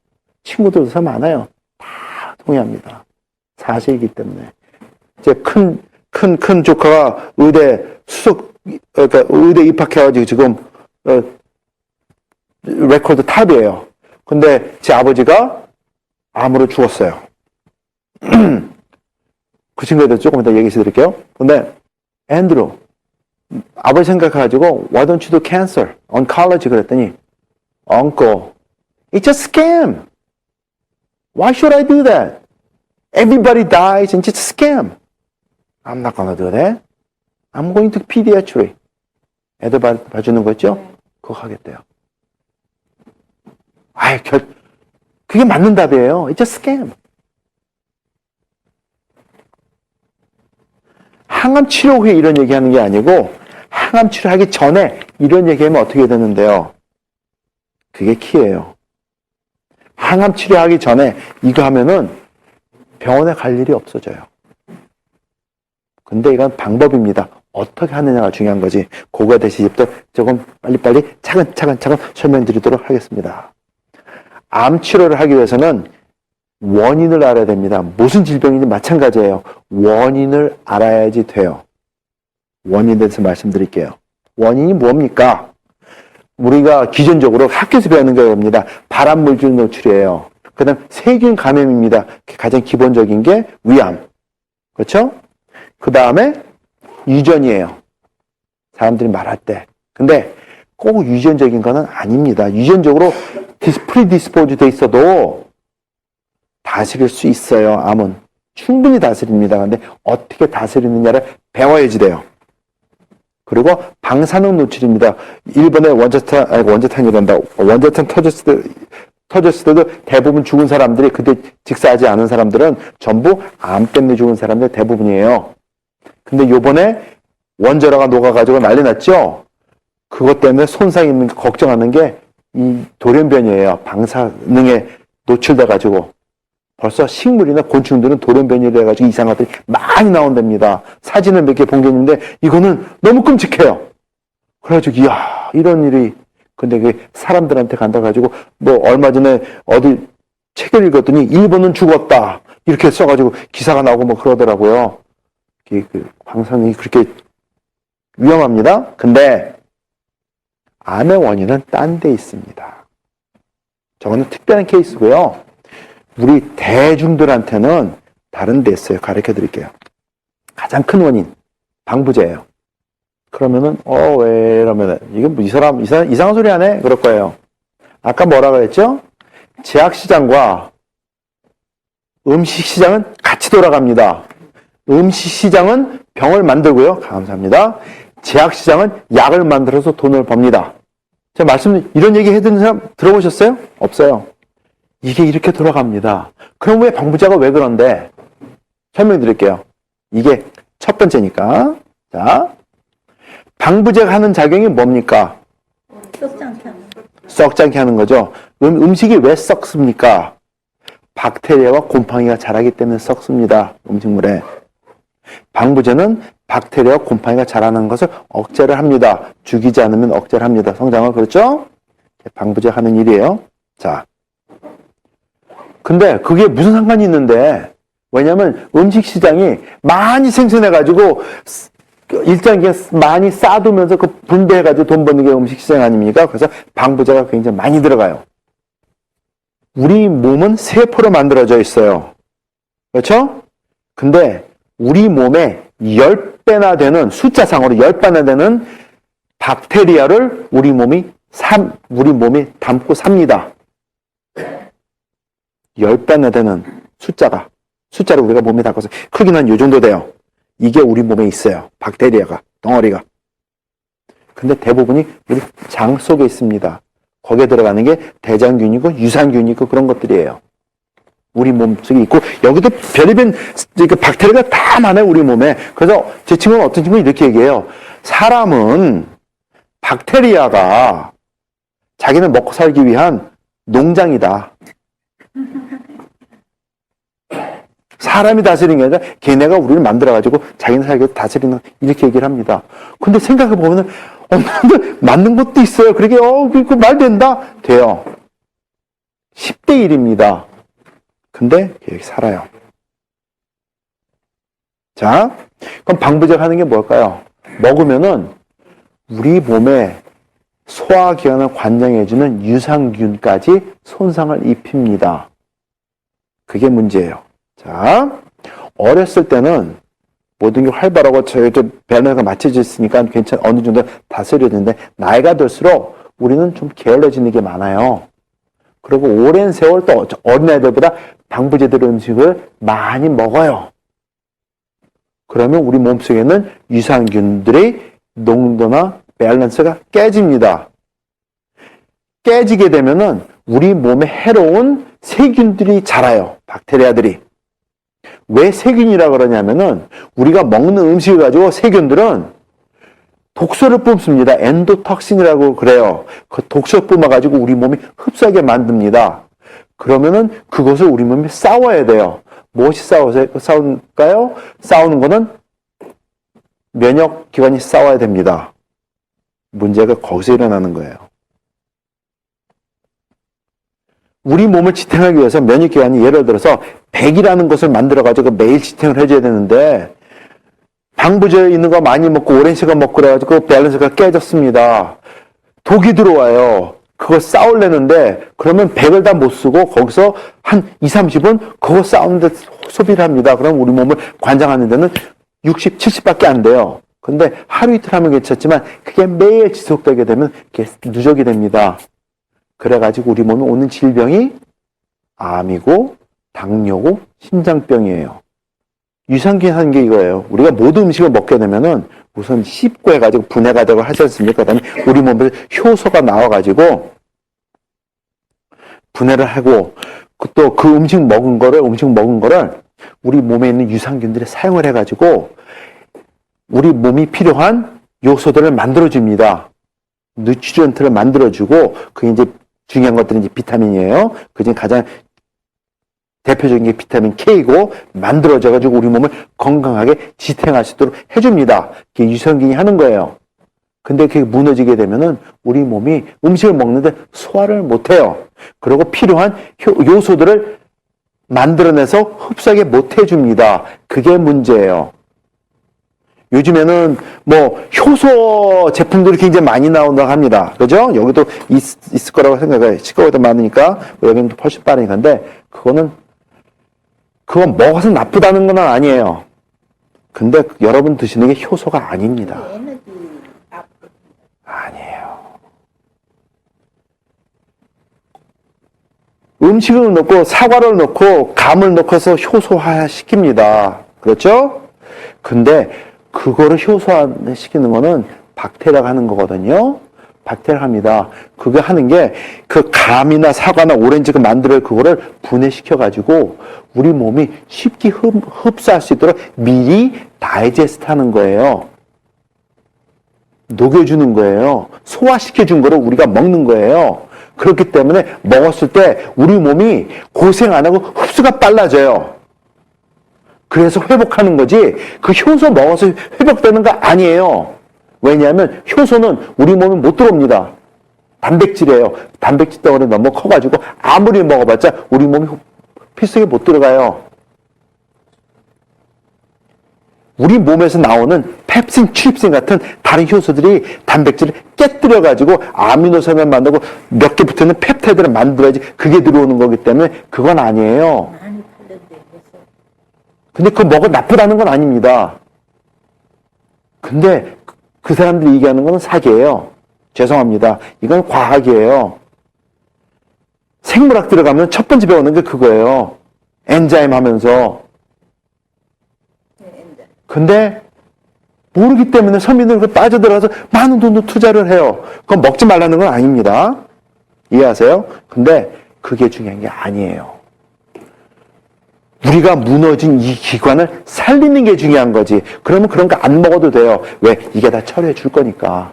친구도 의사 많아요. 다 동의합니다. 사실이기 때문에. 이제 큰 조카가 그러니까 의대 입학해가지고 지금, 레코드 탑이에요. 근데 제 아버지가 암으로 죽었어요. 그 친구에 대해서 조금 이따 얘기해 드릴게요. 근데, 앤드루, 아버지 생각해가지고, why don't you do cancer? oncology 그랬더니, uncle, it's a scam. Why should I do that? Everybody dies and it's a scam. I'm not gonna do that. I'm going to pediatry. 애들 봐주는 거 있죠? 그거 하겠대요. 그게 맞는 답이에요. It's a scam. 항암 치료 후에 이런 얘기하는 게 아니고 항암 치료하기 전에 이런 얘기하면 어떻게 되는데요? 그게 키예요. 항암 치료하기 전에 이거 하면은 병원에 갈 일이 없어져요. 근데 이건 방법입니다. 어떻게 하느냐가 중요한 거지. 그거에 대해서 이제부터 조금 빨리빨리 차근차근 설명드리도록 하겠습니다. 암 치료를 하기 위해서는 원인을 알아야 됩니다. 무슨 질병인지 마찬가지예요. 원인을 알아야지 돼요. 원인에 대해서 말씀드릴게요. 원인이 뭡니까? 우리가 기존적으로 학교에서 배우는 겁니다. 발암물질 노출이에요. 그 다음 세균 감염입니다. 가장 기본적인 게 위암. 그렇죠? 그 다음에 유전이에요. 사람들이 말할 때. 근데 꼭 유전적인 거는 아닙니다. 유전적으로 프리디스포즈 돼 있어도 다스릴 수 있어요. 암은 충분히 다스립니다. 근데 어떻게 다스리느냐를 배워야지 돼요. 그리고 방사능 노출입니다. 일본의 원자탄 터졌을 때도 대부분 죽은 사람들이 그때 직사하지 않은 사람들은 전부 암 때문에 죽은 사람들 대부분이에요. 근데 요번에 원자로가 녹아가지고 난리 났죠? 그것 때문에 손상이 있는 거 걱정하는 게 이 돌연변이에요. 방사능에 노출돼가지고. 벌써 식물이나 곤충들은 돌연변이를 해가지고 이상한 것들이 많이 나온답니다. 사진을 몇 개 본 게 있는데 이거는 너무 끔찍해요. 그래가지고 이야 이런 일이 근데 그게 사람들한테 간다 가지고 뭐 얼마 전에 어디 책을 읽었더니 일본은 죽었다 이렇게 써가지고 기사가 나오고 뭐 그러더라고요. 그 방사능이 그렇게 위험합니다. 근데 암의 원인은 딴 데 있습니다. 저거는 특별한 케이스고요. 우리 대중들한테는 다른 데 있어요. 가르쳐 드릴게요. 가장 큰 원인, 방부제예요. 그러면은, 왜 이러면은, 이게 뭐 이 사람 이상한 소리 하네? 그럴 거예요. 아까 뭐라 그랬죠? 제약시장과 음식시장은 같이 돌아갑니다. 음식시장은 병을 만들고요. 감사합니다. 제약시장은 약을 만들어서 돈을 법니다. 제가 이런 얘기 해드린 사람 들어보셨어요? 없어요. 이게 이렇게 돌아갑니다. 그럼 왜 방부제가 왜 그런데? 설명드릴게요. 이게 첫 번째니까. 자, 방부제가 하는 작용이 뭡니까? 썩지 않게 하는 거. 썩지 않게 하는 거죠. 음식이 왜 썩습니까? 박테리아와 곰팡이가 자라기 때문에 썩습니다. 음식물에. 방부제는 박테리아와 곰팡이가 자라는 것을 억제를 합니다. 죽이지 않으면 억제를 합니다. 성장을. 그렇죠? 방부제 하는 일이에요. 자. 근데 그게 무슨 상관이 있는데, 왜냐면 음식 시장이 많이 생산해가지고 일정 기간 많이 쌓아두면서 그 분배해가지고 돈 버는 게 음식 시장 아닙니까? 그래서 방부제가 굉장히 많이 들어가요. 우리 몸은 세포로 만들어져 있어요. 그렇죠? 근데 우리 몸에 10배나 되는, 숫자상으로 10배나 되는 박테리아를 우리 몸이 담고 삽니다. 10배나 되는 숫자를 우리가 몸에 담고서 크기는 한 요 정도 돼요. 이게 우리 몸에 있어요. 박테리아가, 덩어리가. 근데 대부분이 우리 장 속에 있습니다. 거기에 들어가는 게 대장균이고 유산균이고 그런 것들이에요. 우리 몸속에 있고, 여기도 별의별 박테리아가 다 많아요, 우리 몸에. 그래서 제 친구는 어떤 친구는 이렇게 얘기해요. 사람은 박테리아가 자기는 먹고 살기 위한 농장이다. 사람이 다스리는 게 아니라 걔네가 우리를 만들어가지고 자기는 살기 다스리는, 이렇게 얘기를 합니다. 근데 생각해보면 맞는 것도 있어요. 그러게, 그 말 된다? 돼요. 10대 1입니다. 근데 계속 살아요. 자, 그럼 방부제가 하는 게 뭘까요? 먹으면은 우리 몸에 소화기관을 관장해주는 유산균까지 손상을 입힙니다. 그게 문제예요. 자, 어렸을 때는 모든 게 활발하고 저희도 밸런스가 맞춰져 있으니까 어느 정도 다스려지는데, 나이가 들수록 우리는 좀 게을러지는 게 많아요. 그리고 오랜 세월 또 어린애들보다 방부제 들은 음식을 많이 먹어요. 그러면 우리 몸속에는 유산균들의 농도나 밸런스가 깨집니다. 깨지게 되면은 우리 몸에 해로운 세균들이 자라요. 박테리아들이. 왜 세균이라 그러냐면은 우리가 먹는 음식을 가지고 세균들은 독소를 뿜습니다. 엔도톡신이라고 그래요. 그 독소 뿜어가지고 우리 몸이 흡수하게 만듭니다. 그러면은 그것을 우리 몸이 싸워야 돼요. 무엇이 싸울까요? 싸우는 거는 면역기관이 싸워야 됩니다. 문제가 거기서 일어나는 거예요. 우리 몸을 지탱하기 위해서 면역기관이 예를 들어서 백이라는 것을 만들어가지고 매일 지탱을 해줘야 되는데, 방부제 있는 거 많이 먹고 오랜 시간 먹고 그래가지고 밸런스가 깨졌습니다. 독이 들어와요. 그거 싸우려는데 그러면 100을 다 못 쓰고 거기서 한 2, 30분 그거 싸우는데 소비를 합니다. 그럼 우리 몸을 관장하는 데는 60, 70밖에 안 돼요. 근데 하루 이틀 하면 괜찮지만 그게 매일 지속되게 되면 그게 누적이 됩니다. 그래가지고 우리 몸에 오는 질병이 암이고 당뇨고 심장병이에요. 유산균 하는 게 이거예요. 우리가 모든 음식을 먹게 되면은 우선 씹고 해가지고 분해가 되고 하지 않습니까? 그 다음에 우리 몸에서 효소가 나와가지고 분해를 하고, 또 그 음식 먹은 거를 우리 몸에 있는 유산균들이 사용을 해가지고 우리 몸이 필요한 요소들을 만들어줍니다. 누트리언트를 만들어주고, 그게 이제 중요한 것들은 이제 비타민이에요. 그 중에 가장 대표적인 게 비타민 K고, 만들어져가지고 우리 몸을 건강하게 지탱할 수 있도록 해줍니다. 그게 유산균이 하는 거예요. 근데 그게 무너지게 되면은 우리 몸이 음식을 먹는데 소화를 못해요. 그리고 필요한 요소들을 만들어내서 흡수하게 못해줍니다. 그게 문제예요. 요즘에는 뭐 효소 제품들이 굉장히 많이 나온다고 합니다. 그죠? 여기도 있을 거라고 생각해요. 시가보다 많으니까 여기는 훨씬 빠르니까. 근데 그건 먹어서 나쁘다는 건 아니에요. 근데 여러분 드시는 게 효소가 아닙니다. 음식을 넣고 사과를 넣고 감을 넣고서 효소화시킵니다. 그렇죠? 근데 그거를 효소화시키는 거는 박테리아가 하는 거거든요. 박테리아가 합니다. 그게 하는 게 그 감이나 사과나 오렌지가 만들어 그거를 분해시켜가지고 우리 몸이 쉽게 흡수할 수 있도록 미리 다이제스트 하는 거예요. 녹여주는 거예요. 소화시켜준 거를 우리가 먹는 거예요. 그렇기 때문에 먹었을 때 우리 몸이 고생 안 하고 흡수가 빨라져요. 그래서 회복하는 거지 그 효소 먹어서 회복되는 거 아니에요. 왜냐하면 효소는 우리 몸에 못 들어옵니다. 단백질이에요. 단백질 덩어리 너무 커가지고 아무리 먹어봤자 우리 몸이 필수에 못 들어가요. 우리 몸에서 나오는 펩신, 트립신 같은 다른 효소들이 단백질을 깨뜨려가지고 아미노산을 만들고 몇 개 붙어있는 펩타이드를 만들어야지 그게 들어오는 거기 때문에 그건 아니에요. 많이 팔렸대 벌써. 근데 그거 먹어 나쁘다는 건 아닙니다. 근데 그 사람들이 얘기하는 건 사기예요. 죄송합니다. 이건 과학이에요. 생물학 들어가면 첫 번째 배우는 게 그거예요. 엔자임 하면서. 근데 모르기 때문에 서민들은 그 빠져들어가서 많은 돈도 투자를 해요. 그건 먹지 말라는 건 아닙니다. 이해하세요? 근데 그게 중요한 게 아니에요. 우리가 무너진 이 기관을 살리는 게 중요한 거지. 그러면 그런 거 안 먹어도 돼요. 왜? 이게 다 처리해 줄 거니까.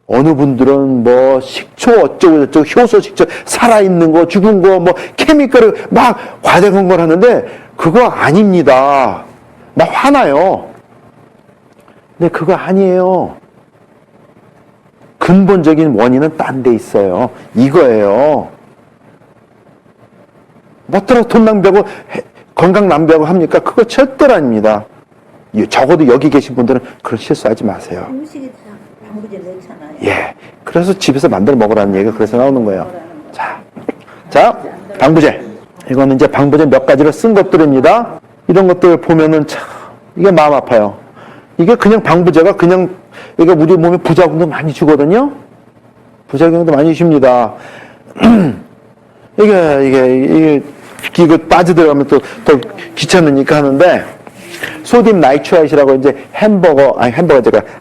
어느 분들은 뭐 식초 어쩌고 저쩌고 효소 식초 살아있는 거 죽은 거 뭐 케미컬을 막 과대한 걸 하는데 그거 아닙니다. 나 화나요. 근데 그거 아니에요. 근본적인 원인은 딴 데 있어요. 이거예요. 뭐더러 돈 낭비하고 건강 낭비하고 합니까? 그거 절대로 아닙니다. 적어도 여기 계신 분들은 그런 실수하지 마세요. 음식이 다 방부제 넣잖아요. 예. 그래서 집에서 만들어 먹으라는 얘기가 그래서 나오는 거예요. 자, 방부제. 이거는 이제 방부제 몇 가지를 쓴 것들입니다. 이런 것들 보면은 참, 이게 마음 아파요. 이게 그냥 방부제가 그냥, 이게 우리 몸에 부작용도 많이 주거든요? 부작용도 많이 줍니다. 이게 빠져들어가면 또 귀찮으니까 하는데, 소듐 나이트라이트라고 이제 햄버거,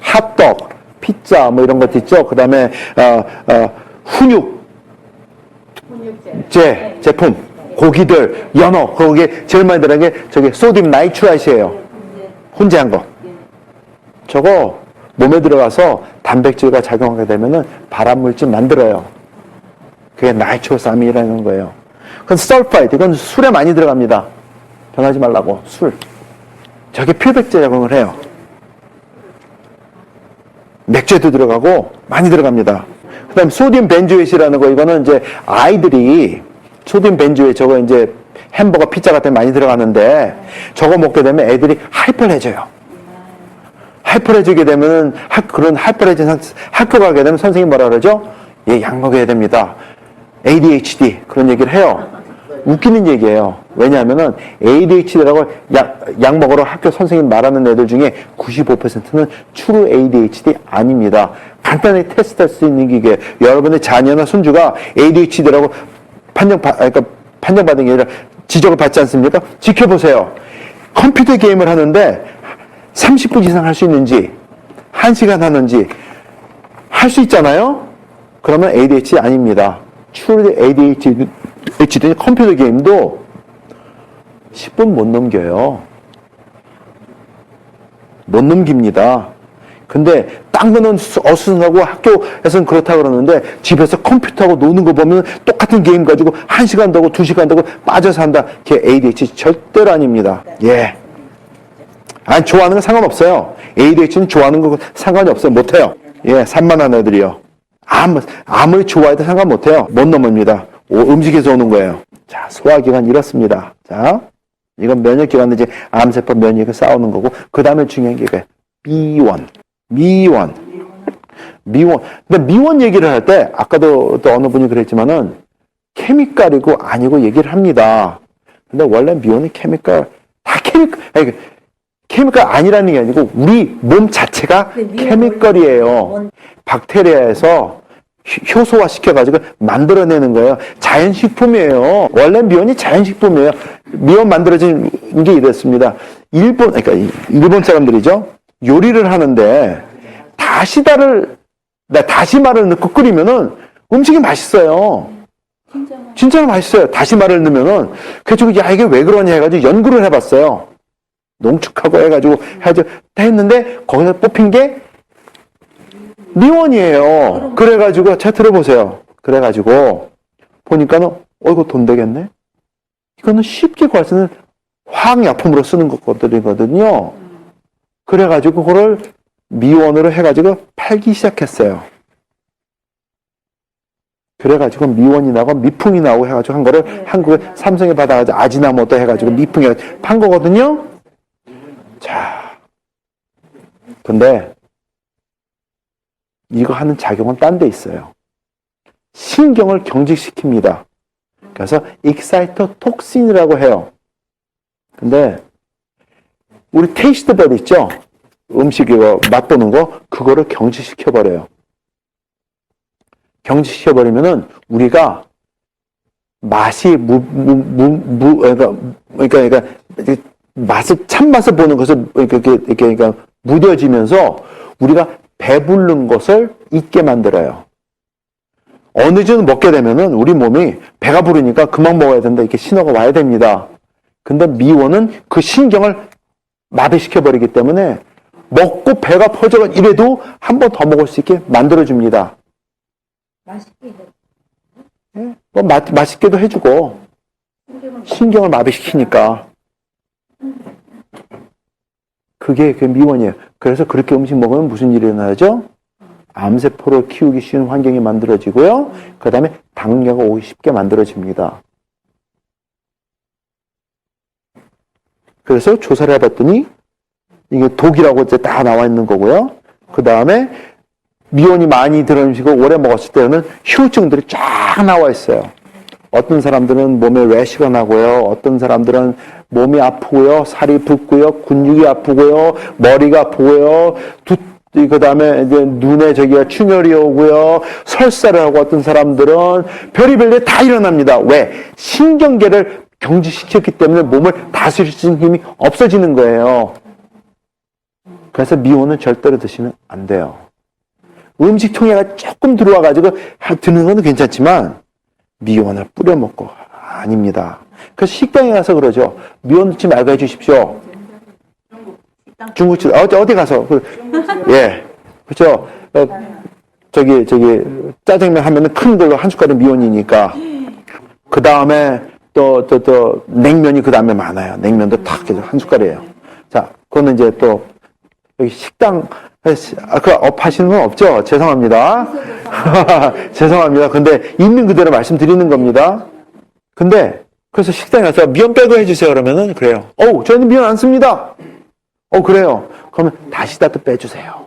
핫도그, 피자, 뭐 이런 것도 있죠. 그 다음에, 훈육제 제품, 고기들, 연어, 거기에 제일 많이 들어간 게 저기 소듐 나이트라이트예요. 훈제한 거. 저거 몸에 들어가서 단백질과 작용하게 되면은 발암물질 만들어요. 그게 나이트로사민이라는 거예요. 그건 설파이드, 이건 술에 많이 들어갑니다. 변하지 말라고, 술. 저게 표백제 작용을 해요. 맥주에도 들어가고 많이 들어갑니다. 그 다음 소듐 벤조에이트라는 거, 이거는 이제 아이들이 소듐 벤조에이트 저거 이제 햄버거, 피자 같은 데 많이 들어가는데 저거 먹게 되면 애들이 하이퍼해져요. 하이퍼해지게 되면은 그런 하이퍼해진 학교 가게 되면 선생님이 뭐라 그러죠? 얘 약 먹어야 됩니다. ADHD 그런 얘기를 해요. 웃기는 얘기예요. 왜냐하면은 ADHD라고 약 먹으러 학교 선생님 말하는 애들 중에 95%는 true ADHD 아닙니다. 간단하게 테스트할 수 있는 게 여러분의 자녀나 손주가 ADHD라고 판정받은 게 아니라 지적을 받지 않습니까? 지켜보세요. 컴퓨터 게임을 하는데 30분 이상 할 수 있는지 1시간 하는지 할 수 있잖아요? 그러면 ADHD 아닙니다. true ADHD 컴퓨터 게임도 10분 못 넘겨요. 못 넘깁니다. 근데 딴 거는 어수선하고 학교에서는 그렇다 그러는데 집에서 컴퓨터하고 노는 거 보면 똑같은 게임 가지고 1시간도 하고 2시간도 하고 빠져서 한다. 그게 ADHD 절대로 아닙니다. 예. 아니, 좋아하는 건 상관없어요. ADHD는 좋아하는 거 상관이 없어요. 못해요. 예, 산만한 애들이요. 아무리 좋아해도 상관 못해요. 못 넘습니다. 음식에서 오는 거예요. 자, 소화기관 이렇습니다. 자, 이건 면역기관인데 이제 암세포 면역이 싸우는 거고, 그 다음에 중요한 게 미원. 근데 미원 얘기를 할 때, 아까도 또 어느 분이 그랬지만은, 케미컬이고 아니고 얘기를 합니다. 근데 원래 미원은 케미컬 아니라는 게 아니고, 우리 몸 자체가 케미컬이에요. 박테리아에서 효소화 시켜가지고 만들어내는 거예요. 자연식품이에요. 원래 미원이 자연식품이에요. 미원 만들어진 게 이랬습니다. 그러니까 일본 사람들이죠. 요리를 하는데 다시마를 넣고 끓이면은 음식이 맛있어요. 진짜로 맛있어요. 다시마를 넣으면은. 그래가지고, 야, 이게 왜 그러냐 해가지고 연구를 해봤어요. 농축하고 해가지고 했는데, 거기서 뽑힌 게 미원이에요. 그래가지고, 잘 들어보세요. 그래가지고, 보니까는, 이거 돈 되겠네? 이거는 쉽게 구할 수 있는 화학약품으로 쓰는 것들이거든요. 그래가지고, 그걸 미원으로 해가지고 팔기 시작했어요. 그래가지고 미원이 나고 미풍이 나오고 해가지고 한 거를 한국에 삼성에 받아가지고 아지나모토 해가지고 미풍에 판 거거든요. 자, 근데 이거 하는 작용은 딴 데 있어요. 신경을 경직시킵니다. 그래서 익사이토톡신이라고 해요. 근데 우리 테이스트 버드 있죠? 음식 이거 맛보는 거 그거를 경직시켜버려요. 경직시켜버리면은 우리가 맛이 그러니까 참맛을 보는 것을 그러니까 무뎌지면서 우리가 배부른 것을 잊게 만들어요. 어느 정도 먹게 되면은 우리 몸이 배가 부르니까 그만 먹어야 된다 이렇게 신호가 와야 됩니다. 근데 미원은 그 신경을 마비시켜버리기 때문에 먹고 배가 퍼져가 이래도 한 번 더 먹을 수 있게 만들어줍니다. 맛있게 해. 예? 뭐 맛있게도 해주고 신경을 마비시키니까 그게 그 미원이에요. 그래서 그렇게 음식 먹으면 무슨 일이 일어나죠? 암세포를 키우기 쉬운 환경이 만들어지고요. 그 다음에 당뇨가 오기 쉽게 만들어집니다. 그래서 조사를 해봤더니 이게 독이라고 이제 다 나와 있는 거고요. 그 다음에 미온이 많이 들어있는 음식을 오래 먹었을 때는 후유증들이 쫙 나와 있어요. 어떤 사람들은 몸에 래시가 나고요. 어떤 사람들은 몸이 아프고요. 살이 붓고요. 근육이 아프고요. 머리가 아프고요. 그 다음에 이제 눈에 저기가 충혈이 오고요. 설사를 하고 어떤 사람들은 별의별 일 다 일어납니다. 왜? 신경계를 경직시켰기 때문에 몸을 다스릴 수 있는 힘이 없어지는 거예요. 그래서 미온은 절대로 드시면 안 돼요. 음식 통에가 조금 들어와가지고 드는 건 괜찮지만 미온을 뿌려 먹고 아닙니다. 그래서 식당에 가서 그러죠. 미온 넣지 말고 해주십시오. 중국집 어디 가서 예 그렇죠. 저기 짜장면 하면은 큰 걸로 한 숟갈은 미온이니까 그 다음에 또 냉면이 그 다음에 많아요. 냉면도 탁 해서 한 숟갈이에요. 자, 그거는 이제 또 여기 식당 그 업하시는 건 없죠? 죄송합니다. 죄송합니다. 근데 있는 그대로 말씀드리는 겁니다. 근데 그래서 식당에 가서 미원 빼고 해주세요. 그러면은 그래요. 저희는 미원 안 씁니다. 그래요. 그러면 다시다도 빼주세요.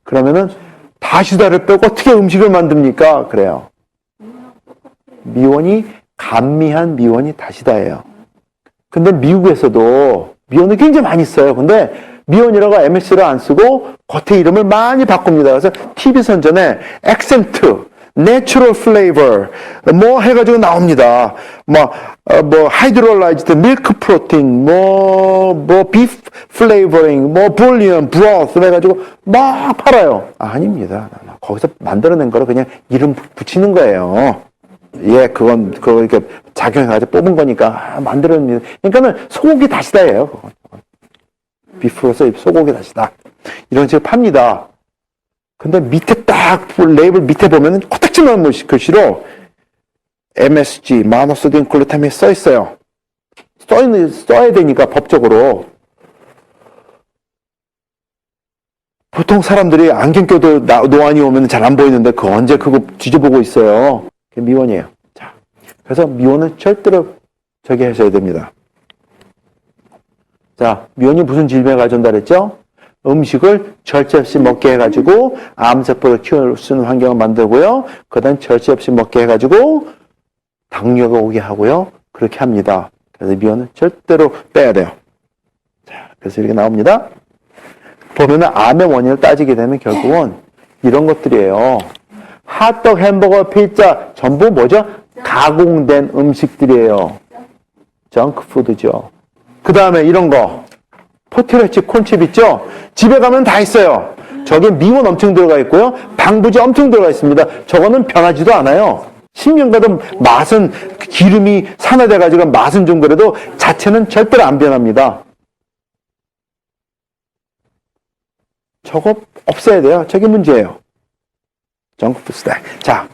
그러면은 다시다를 빼고 어떻게 음식을 만듭니까? 그래요. 미원이 감미한 미원이 다시다예요. 근데 미국에서도 미원을 굉장히 많이 써요. 근데 미원이라고 MS를 안 쓰고 겉에 이름을 많이 바꿉니다. 그래서 TV 선전에 액센트, 내추럴 플레이버 뭐 해가지고 나옵니다. 뭐 하이드롤라이즈드 밀크 프로틴, 뭐 비프 플레이버링, 뭐 볼륨, 브로스 해가지고 막 팔아요. 아닙니다. 거기서 만들어낸 거를 그냥 이름 붙이는 거예요. 예, 그거 이렇게 작용해가지고 뽑은 거니까 만들어냅니다. 그러니까는 소고기 다시다예요. 비프로서 소고기 다시다. 이런 식으로 팝니다. 근데 밑에 딱 레이블 밑에 보면은 코딱지만 글씨로 MSG, 모노소디움 글루타민이 써 있어요. 써야 되니까 법적으로. 보통 사람들이 안경 껴도 노안이 오면 잘 안 보이는데 그 언제 그거 뒤져보고 있어요. 그게 미원이에요. 자, 그래서 미원은 절대로 저기 하셔야 됩니다. 자, 미원이 무슨 질병을 가져온다 그랬죠? 음식을 절제 없이 먹게 해가지고 암세포를 키울 수 있는 환경을 만들고요. 그 다음 절제 없이 먹게 해가지고 당뇨가 오게 하고요. 그렇게 합니다. 그래서 미원은 절대로 빼야 돼요. 자, 그래서 이렇게 나옵니다. 보면은 암의 원인을 따지게 되면 결국은 이런 것들이에요. 핫도그, 햄버거, 피자 전부 뭐죠? 가공된 음식들이에요. 정크푸드죠. 그 다음에 이런 거 포테토칩, 콘칩 있죠? 집에 가면 다 있어요. 저게 미원 엄청 들어가 있고요. 방부제 엄청 들어가 있습니다. 저거는 변하지도 않아요. 10년 가도 맛은 기름이 산화돼가지고 맛은 좀 그래도 자체는 절대로 안 변합니다. 저거 없애야 돼요. 저게 문제예요. 정크푸드. 자,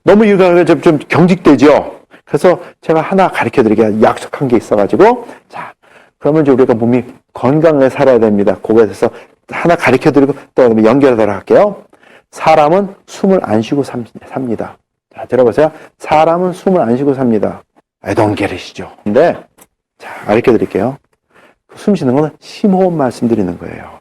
너무 이거 좀 경직되죠? 그래서 제가 하나 가르쳐 드릴게요. 약속한 게 있어가지고. 자, 그러면 이제 우리가 몸이 건강하게 살아야 됩니다. 그거에 대해서 하나 가르쳐 드리고 또 연결하도록 할게요. 사람은 숨을 안 쉬고 삽니다. 자, 들어보세요. 사람은 숨을 안 쉬고 삽니다. I don't get it이죠. 근데, 자, 가르쳐 드릴게요. 숨 쉬는 거는 심호흡 말씀드리는 거예요.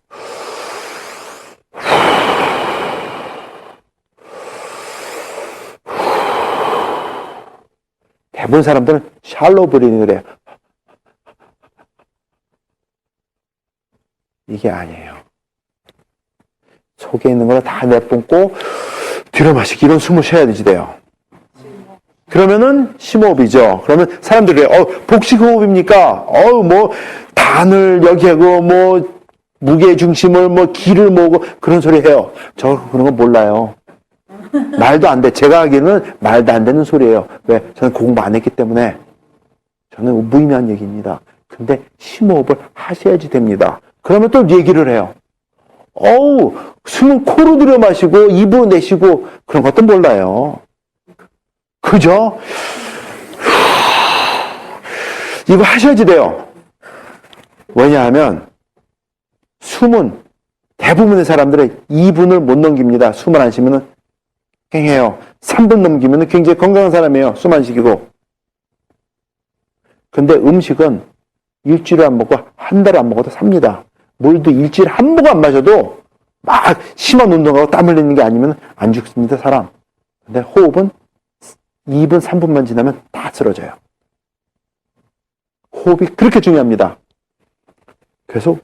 대부분 사람들은 샬로우 브리딩을 해요. 이게 아니에요. 속에 있는 거를 다 내뿜고 뒤로 마시기 이런 숨을 쉬어야 되지 돼요. 그러면은 심호흡이죠. 그러면 사람들이 복식호흡입니까? 뭐 단을 여기 하고 뭐 무게 중심을 뭐 기를 모으고 그런 소리 해요. 저 그런 거 몰라요. 말도 안 돼. 제가 하기에는 말도 안 되는 소리예요. 왜? 저는 공부 안 했기 때문에 저는 무의미한 얘기입니다. 근데 심호흡을 하셔야지 됩니다. 그러면 또 얘기를 해요. 숨은 코로 들여 마시고 입으로 내쉬고 그런 것도 몰라요. 그죠? 이거 하셔야지 돼요. 왜냐하면 숨은 대부분의 사람들은 2분을 못 넘깁니다. 숨을 안 쉬면은 팽해요. 3분 넘기면은 굉장히 건강한 사람이에요. 숨 안 쉬기고. 근데 음식은 일주일에 안 먹고 한 달에 안 먹어도 삽니다. 물도 일주일에 한 모금 안 마셔도 막 심한 운동하고 땀 흘리는 게 아니면 안 죽습니다, 사람. 근데 호흡은 2분, 3분만 지나면 다 쓰러져요. 호흡이 그렇게 중요합니다. 계속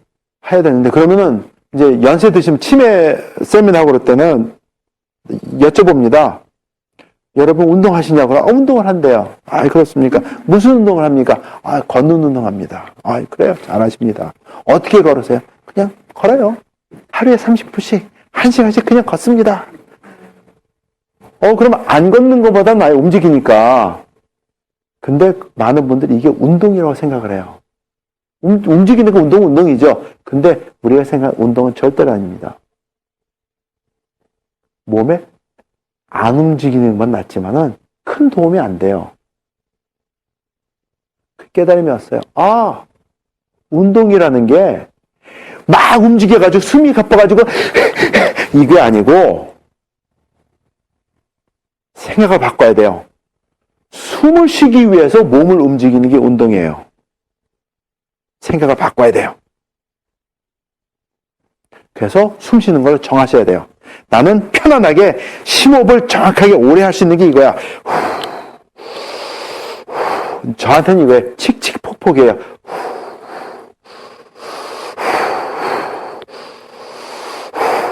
해야 되는데, 그러면은 이제 연세 드시면 치매 세미나하고 그럴 때는 여쭤봅니다. 여러분 운동하시냐고. 운동을 한대요. 그렇습니까? 무슨 운동을 합니까? 걷는 운동 합니다. 그래요? 잘하십니다. 어떻게 걸으세요? 그냥 걸어요. 하루에 30분씩, 1시간씩 그냥 걷습니다. 그럼 안 걷는 것보다 많이 움직이니까. 근데 많은 분들이 이게 운동이라고 생각을 해요. 움직이는 거 운동이죠. 근데 우리가 생각하는 운동은 절대로 아닙니다. 몸에 안 움직이는 건 낫지만은 큰 도움이 안 돼요. 그 깨달음이 왔어요. 운동이라는 게 막 움직여가지고 숨이 가빠가지고 이게 아니고 생각을 바꿔야 돼요. 숨을 쉬기 위해서 몸을 움직이는 게 운동이에요. 생각을 바꿔야 돼요. 그래서 숨 쉬는 걸 정하셔야 돼요. 나는 편안하게 심호흡을 정확하게 오래 할 수 있는 게 이거야. 저한테는 이거예요. 칙칙폭폭이에요.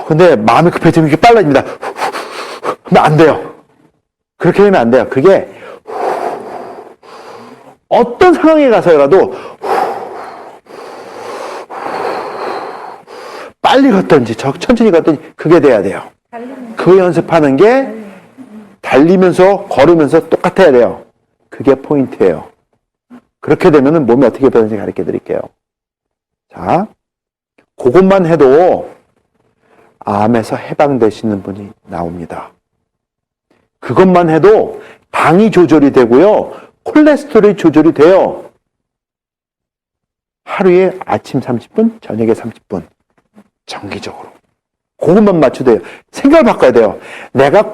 근데 마음이 급해지면 이렇게 빨라집니다. 근데 안 돼요. 그렇게 되면 안 돼요. 그게 어떤 상황에 가서라도 빨리 걷든지 천천히 걷든지 그게 돼야 돼요. 그 연습하는 게 달리면서 걸으면서 똑같아야 돼요. 그게 포인트예요. 그렇게 되면 몸이 어떻게 변하는지 가르쳐 드릴게요. 자, 그것만 해도 암에서 해방되시는 분이 나옵니다. 그것만 해도 당이 조절이 되고요. 콜레스테롤이 조절이 돼요. 하루에 아침 30분, 저녁에 30분. 정기적으로. 그것만 맞춰도 돼요. 생각을 바꿔야 돼요. 내가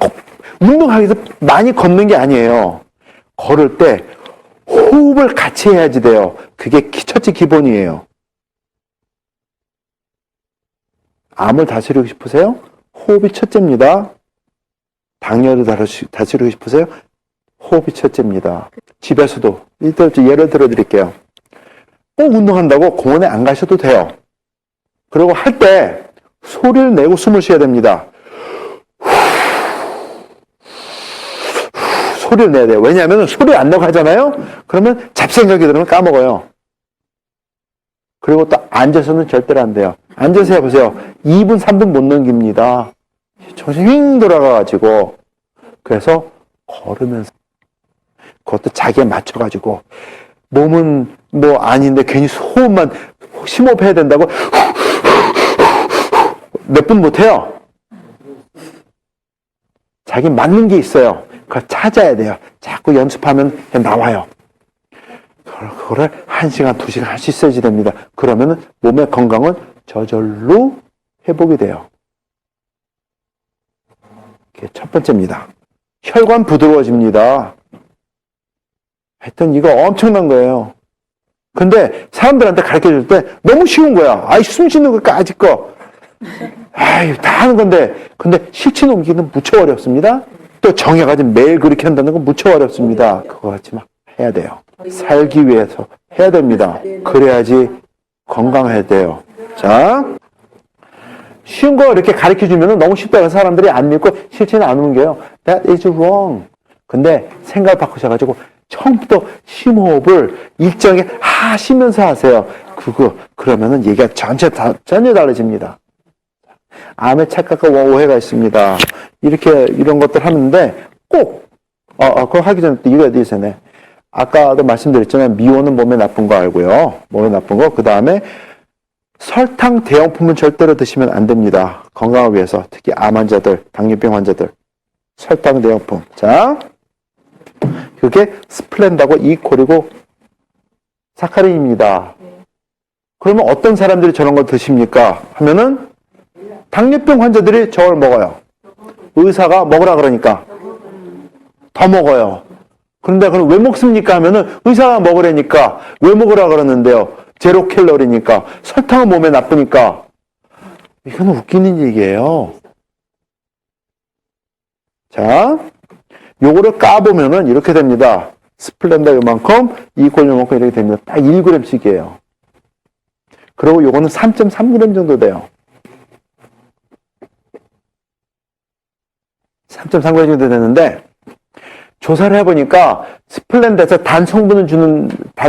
운동하기 위해서 많이 걷는 게 아니에요. 걸을 때 호흡을 같이 해야지 돼요. 그게 첫째 기본이에요. 암을 다스리고 싶으세요? 호흡이 첫째입니다. 당뇨를 다스리고 싶으세요? 호흡이 첫째입니다. 집에서도 예를 들어 드릴게요. 꼭 운동한다고 공원에 안 가셔도 돼요. 그리고 할 때 소리를 내고 숨을 쉬어야 됩니다. 소리를 내야 돼요. 왜냐하면 소리 안 내고 하잖아요? 그러면 잡생각이 들으면 까먹어요. 그리고 또 앉아서는 절대로 안 돼요. 앉아서 해보세요. 2분, 3분 못 넘깁니다. 정신 휙 돌아가가지고. 그래서 걸으면서. 그것도 자기에 맞춰가지고. 몸은 뭐 아닌데 괜히 소음만 심호흡해야 된다고 몇 분 못해요. 자기 맞는 게 있어요. 그걸 찾아야 돼요. 자꾸 연습하면 나와요. 그거를 1시간, 2시간 할 수 있어야지 됩니다. 그러면 몸의 건강은 저절로 회복이 돼요. 이게 첫 번째입니다. 혈관 부드러워집니다. 하여튼 이거 엄청난 거예요. 근데 사람들한테 가르쳐 줄 때 너무 쉬운 거야. 아이, 숨 쉬는 것까지 거. 아이, 다 하는 건데. 근데 실천 옮기기는 무척 어렵습니다. 또 정해가지고 매일 그렇게 한다는 건 무척 어렵습니다. 그거 같이 막 해야 돼요. 살기 위해서 해야 됩니다. 그래야지 건강해야 돼요. 자, 쉬운 거 이렇게 가르쳐 주면 너무 쉽다고 사람들이 안 믿고 실천이 안 옮겨요. That is wrong. 근데 생각을 바꾸셔가지고 처음부터 심호흡을 일정하게 하시면서 하세요. 그러면은 얘기가 전혀 달라집니다. 암에 착각과 오해가 있습니다. 이런 것들 하는데 꼭, 그거 하기 전에 또 이거 되세요. 아까도 말씀드렸잖아요. 미온은 몸에 나쁜 거 알고요. 몸에 나쁜 거. 그 다음에 설탕 대용품은 절대로 드시면 안 됩니다. 건강을 위해서. 특히 암 환자들, 당뇨병 환자들. 설탕 대용품. 자, 그게 스플렌다고 이콜이고 사카린입니다. 그러면 어떤 사람들이 저런 거 드십니까? 하면은 당뇨병 환자들이 저걸 먹어요. 의사가 먹으라 그러니까 더 먹어요. 그런데 그럼 왜 먹습니까? 하면은 의사가 먹으라니까 왜 먹으라 그러는데요. 제로 캘로리니까 설탕은 몸에 나쁘니까. 이건 웃기는 얘기예요. 자, 요거를 까보면은 이렇게 됩니다. 스플렌더 요만큼, 이콜 요만큼 이렇게 됩니다. 딱 1g씩이에요. 그리고 요거는 3.3g 정도 돼요. 3.3g 정도 되는데, 조사를 해보니까 스플렌더에서 단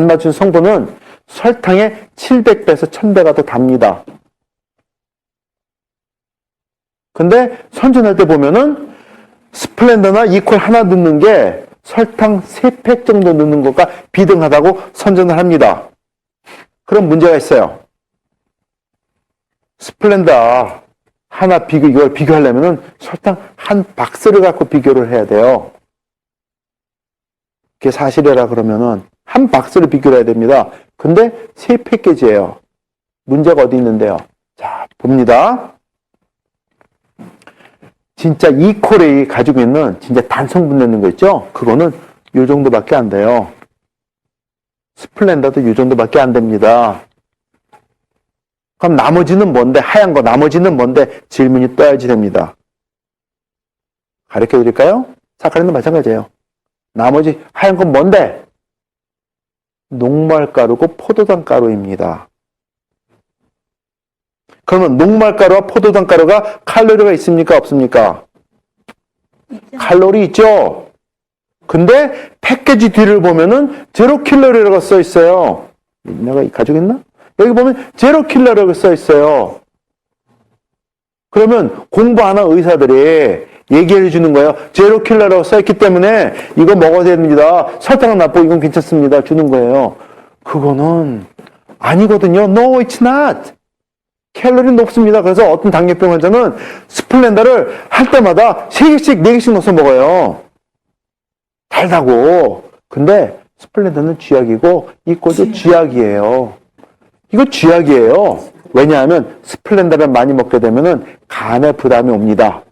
맞춘 성분은 설탕의 700배에서 1000배가 더 답니다. 근데 선전할 때 보면은 스플렌더나 이콜 하나 넣는 게 설탕 3팩 정도 넣는 것과 비등하다고 선전을 합니다. 그럼 문제가 있어요. 스플렌더 하나 이걸 비교하려면은 설탕 한 박스를 갖고 비교를 해야 돼요. 그게 사실이라 그러면은 한 박스를 비교를 해야 됩니다. 근데 3패키지예요. 문제가 어디 있는데요? 자, 봅니다. 진짜 이콜이 가지고 있는 진짜 단성분 내는 거 있죠? 그거는 요 정도밖에 안 돼요. 스플렌더도 요 정도밖에 안 됩니다. 그럼 나머지는 뭔데? 하얀 거 나머지는 뭔데? 질문이 떠야지 됩니다. 가르쳐 드릴까요? 사카린도 마찬가지예요. 나머지 하얀 건 뭔데? 녹말가루고 포도당 가루입니다. 그러면 녹말가루와 포도당 가루가 칼로리가 있습니까? 없습니까? 칼로리 있죠? 근데 패키지 뒤를 보면은 제로 킬로리라고 써 있어요. 내가 가지고 있나? 여기 보면 제로 킬로리라고 써 있어요. 그러면 공부하는 의사들이 얘기해 주는 거예요. 제로 킬러라고 써있기 때문에 이거 먹어야 됩니다. 설탕은 나쁘고 이건 괜찮습니다. 주는 거예요. 그거는 아니거든요. No, it's not. 캘로리 높습니다. 그래서 어떤 당뇨병 환자는 스플렌더를 할 때마다 3개씩, 4개씩 넣어서 먹어요. 달다고. 근데 스플렌더는 쥐약이고 이꼴도 쥐약이에요. 이거 쥐약이에요. 왜냐하면 스플렌더를 많이 먹게 되면은 간에 부담이 옵니다.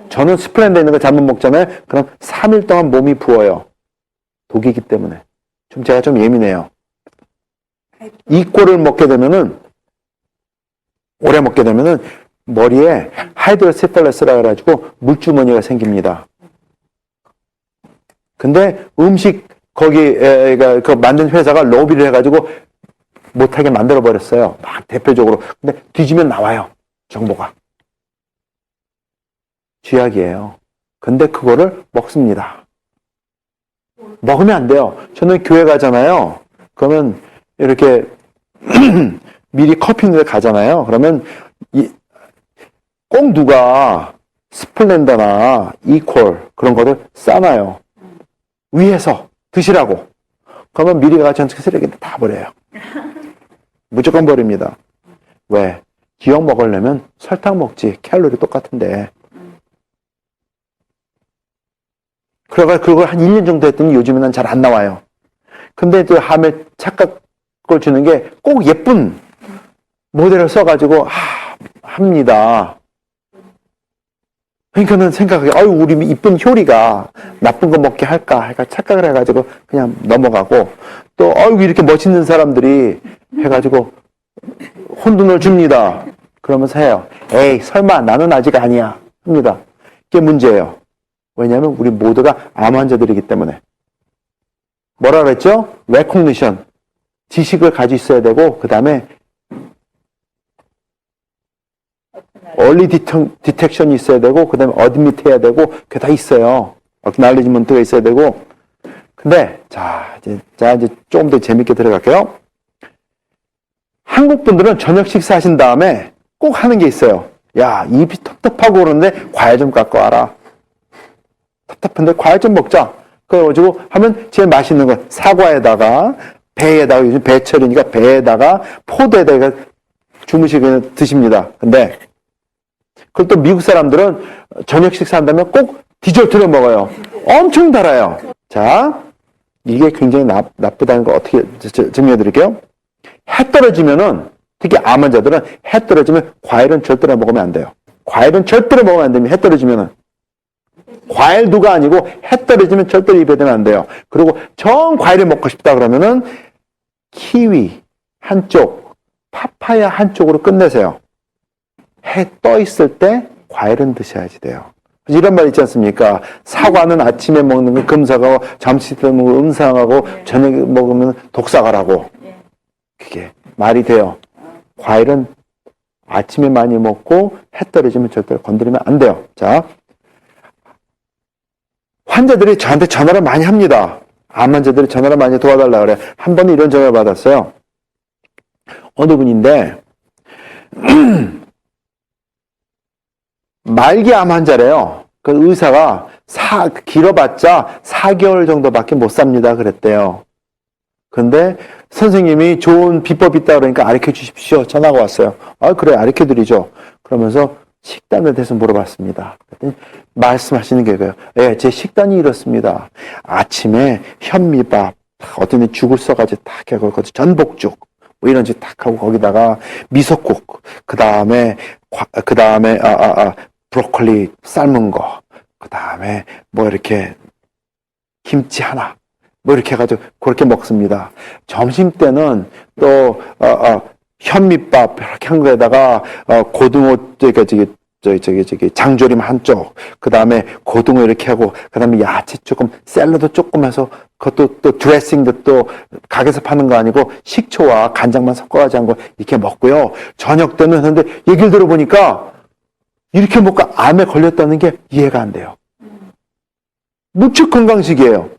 저는 스플렌더 있는 거 잘못 먹잖아요. 그럼 3일 동안 몸이 부어요. 독이기 때문에. 제가 좀 예민해요. 이 꼴을 먹게 되면은, 오래 먹게 되면은, 머리에 하이드로세팔러스라 그래가지고 물주머니가 생깁니다. 근데 음식, 그 만든 회사가 로비를 해가지고 못하게 만들어버렸어요. 막 대표적으로. 근데 뒤지면 나와요. 정보가. 쥐약이에요. 근데 그거를 먹습니다. 먹으면 안 돼요. 저는 교회 가잖아요. 그러면 이렇게 미리 커피숍에 가잖아요. 그러면 꼭 누가 스플렌더나 이퀄 그런 거를 싸놔요. 위에서 드시라고. 그러면 미리 가서 전체 쓰레기를 다 버려요. 무조건 버립니다. 왜? 기억 먹으려면 설탕 먹지. 칼로리 똑같은데. 그래가 그걸 한 1년 정도 했더니 요즘에는 잘 안 나와요. 근데 또 함에 착각을 주는 게 꼭 예쁜 모델을 써가지고 합니다. 그러니까는 생각하기, 우리 이쁜 효리가 나쁜 거 먹게 할까 착각을 해가지고 그냥 넘어가고, 또 이렇게 멋있는 사람들이 해가지고 혼돈을 줍니다. 그러면서 해요. 에이 설마 나는 아직 아니야 합니다. 그게 문제예요. 왜냐하면 우리 모두가 암 환자들이기 때문에. 뭐라 그랬죠? recognition. 지식을 가지고 있어야 되고, 그 다음에 early detection이 있어야 되고, 그 다음에 admit 해야 되고, 그게 다 있어요. acknowledgement가 있어야 되고. 근데, 이제 조금 더 재밌게 들어갈게요. 한국 분들은 저녁 식사하신 다음에 꼭 하는 게 있어요. 야, 입이 텁텁하고 그러는데 과일 좀 갖고 와라. 답답한데 과일 좀 먹자. 그래가지고 하면 제일 맛있는 건 사과에다가 배에다가, 요즘 배철이니까 배에다가 포도에다가 주무시게 드십니다. 근데 그걸 또 미국 사람들은 저녁 식사한다면 꼭 디저트를 먹어요. 엄청 달아요. 자, 이게 굉장히 나쁘다는 거 어떻게 증명해 드릴게요. 해 떨어지면은, 특히 암 환자들은 해 떨어지면 과일은 절대로 먹으면 안 돼요. 과일은 절대로 먹으면 안 됩니다. 해 떨어지면은. 과일도가 아니고 해 떨어지면 절대로 입에 대면 안 돼요. 그리고 정 과일을 먹고 싶다 그러면은 키위 한쪽, 파파야 한쪽으로 끝내세요. 해 떠 있을 때 과일은 드셔야지 돼요. 이런 말 있지 않습니까? 사과는 아침에 먹는 건 금사가고, 점심 먹으면 음상하고, 저녁에 먹으면 독사가라고. 그게 말이 돼요. 과일은 아침에 많이 먹고 해 떨어지면 절대로 건드리면 안 돼요. 자, 환자들이 저한테 전화를 많이 합니다. 암 환자들이 전화를 많이 도와달라 그래. 한 번은 이런 전화를 받았어요. 어느 분인데 말기 암 환자래요. 그 의사가 길어봤자 4개월 정도밖에 못 삽니다 그랬대요. 근데 선생님이 좋은 비법이 있다 그러니까 가르쳐 주십시오. 전화가 왔어요. 그래, 가르쳐 드리죠. 그러면서 식단에 대해서 물어봤습니다. 그랬더니 말씀하시는 게 그래요. 예, 제 식단이 이렇습니다. 아침에 현미밥, 어떤 데 죽을 써가지고 딱 하고, 전복죽, 뭐 이런 식 딱 하고, 거기다가 미소국, 그 다음에 브로콜리 삶은 거, 그 다음에 뭐 이렇게 김치 하나, 뭐 이렇게 해가지고 그렇게 먹습니다. 점심 때는 또 현미밥 이렇게 한 거에다가 고등어 장조림 한쪽, 그 다음에 고등어 이렇게 하고, 그 다음에 야채 조금, 샐러드 조금 해서 그것도 또 드레싱도 또 가게에서 파는 거 아니고 식초와 간장만 섞어가지고 한 거 이렇게 먹고요. 저녁 때는 근데 얘기를 들어보니까 이렇게 먹고 암에 걸렸다는 게 이해가 안 돼요. 무척 건강식이에요.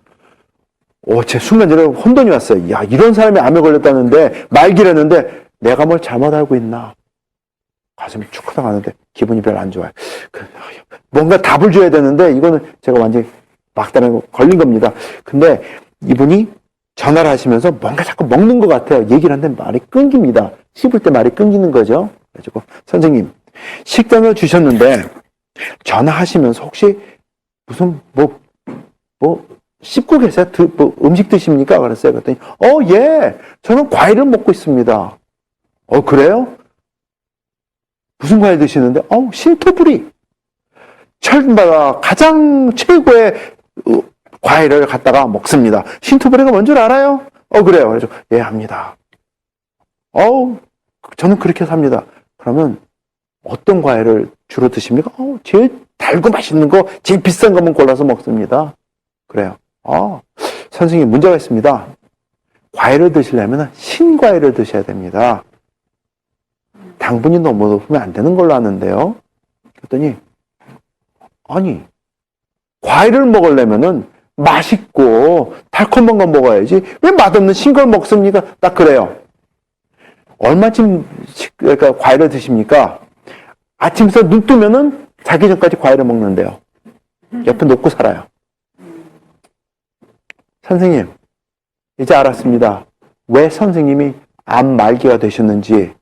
제 순간적으로 혼돈이 왔어요. 야, 이런 사람이 암에 걸렸다는데, 말기라는데, 내가 뭘 잘못 알고 있나? 가슴이 축 나가는데, 기분이 별로 안 좋아요. 뭔가 답을 줘야 되는데, 이거는 제가 완전히 막다른 걸린 겁니다. 근데 이분이 전화를 하시면서 뭔가 자꾸 먹는 것 같아요. 얘기를 하는데 말이 끊깁니다. 씹을 때 말이 끊기는 거죠. 그래가지고, 선생님, 식단을 주셨는데, 전화하시면서 혹시 무슨, 씹고 계세요? 음식 드십니까? 그랬어요. 그랬더니, 예. 저는 과일을 먹고 있습니다. 그래요? 무슨 과일 드시는데? 신토부리. 철마다 가장 최고의 과일을 갖다가 먹습니다. 신토부리가 뭔 줄 알아요? 그래요. 그래서, 예, 합니다. 저는 그렇게 삽니다. 그러면 어떤 과일을 주로 드십니까? 제일 달고 맛있는 거, 제일 비싼 것만 골라서 먹습니다. 그래요. 선생님, 문제가 있습니다. 과일을 드시려면 신과일을 드셔야 됩니다. 당분이 너무 높으면 안 되는 걸로 아는데요. 그랬더니, 아니, 과일을 먹으려면은 맛있고 달콤한 거 먹어야지 왜 맛없는 싱걸 먹습니까? 딱 그래요. 얼마쯤 그러니까 과일을 드십니까? 아침에서 눈 뜨면은 자기 전까지 과일을 먹는데요. 옆에 놓고 살아요. 선생님, 이제 알았습니다. 왜 선생님이 암 말기가 되셨는지.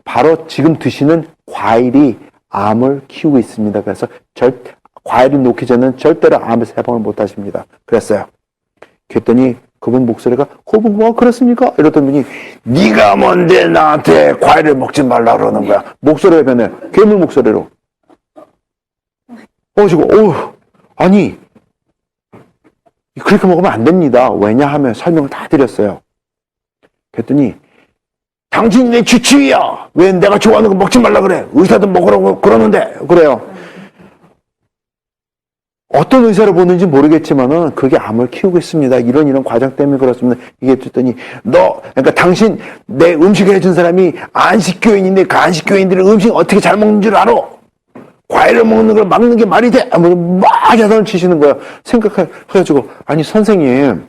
바로 지금 드시는 과일이 암을 키우고 있습니다. 그래서 과일을 놓기 전에는 절대로 암에서 해방을 못 하십니다. 그랬어요. 그랬더니 그분 목소리가 그렇습니까? 이러던 분이 네가 뭔데 나한테 과일을 먹지 말라 그러는 거야. 목소리가 변해. 괴물 목소리로. 아니 그렇게 먹으면 안 됩니다. 왜냐하면 설명을 다 드렸어요. 그랬더니 당신이 내 주치의야. 왜 내가 좋아하는 거 먹지 말라 그래. 의사도 먹으라고 그러는데. 그래요. 어떤 의사를 보는지 모르겠지만은 그게 암을 키우고 있습니다. 이런 과정 때문에 그렇습니다. 이게 듣더니 그러니까 당신 내 음식을 해준 사람이 안식교인인데 그 안식교인들이 음식 어떻게 잘 먹는 줄 알아? 과일을 먹는 걸 막는 게 말이 돼? 막 야단을 치시는 거예요. 생각해가지고 아니 선생님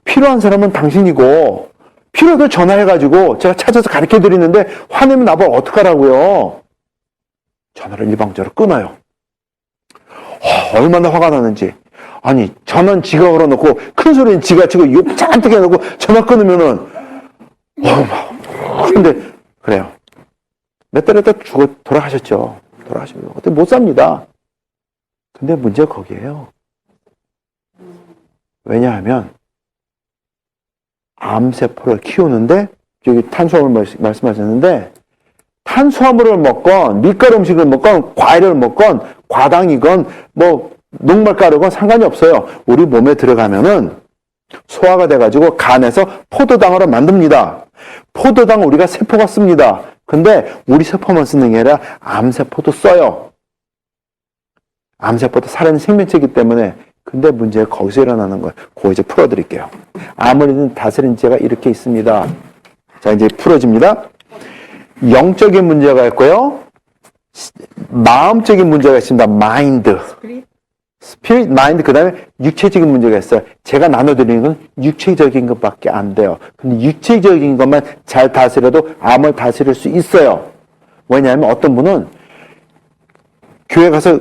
필요한 사람은 당신이고 필요해서 전화해가지고 제가 찾아서 가르쳐드리는데 화내면 나보고 어떡하라고요? 전화를 일방적으로 끊어요. 얼마나 화가 나는지. 아니 전화는 지가 걸어놓고 큰 소리는 지가 치고 욕 잔뜩 해놓고 전화 끊으면은 근데 그래요. 몇 달 있다 돌아가셨죠. 돌아가시면 어떻게 못 삽니다. 근데 문제가 거기에요. 왜냐하면 암세포를 키우는데 여기 탄수화물 말씀하셨는데 탄수화물을 먹건 밀가루 음식을 먹건 과일을 먹건 과당이건 녹말가루건 상관이 없어요. 우리 몸에 들어가면은 소화가 돼가지고 간에서 포도당으로 만듭니다. 포도당 우리가 세포가 씁니다. 근데 우리 세포만 쓰는 게 아니라 암세포도 써요. 암세포도 살아있는 생명체이기 때문에. 근데 문제가 거기서 일어나는 거예요. 그거 이제 풀어드릴게요. 암을 다스리는 제가 이렇게 있습니다. 자, 이제 풀어집니다. 영적인 문제가 있고요. 마음적인 문제가 있습니다. 마인드. 스피릿, 마인드, 그 다음에 육체적인 문제가 있어요. 제가 나눠드리는 건 육체적인 것밖에 안 돼요. 근데 육체적인 것만 잘 다스려도 암을 다스릴 수 있어요. 왜냐하면 어떤 분은 교회 가서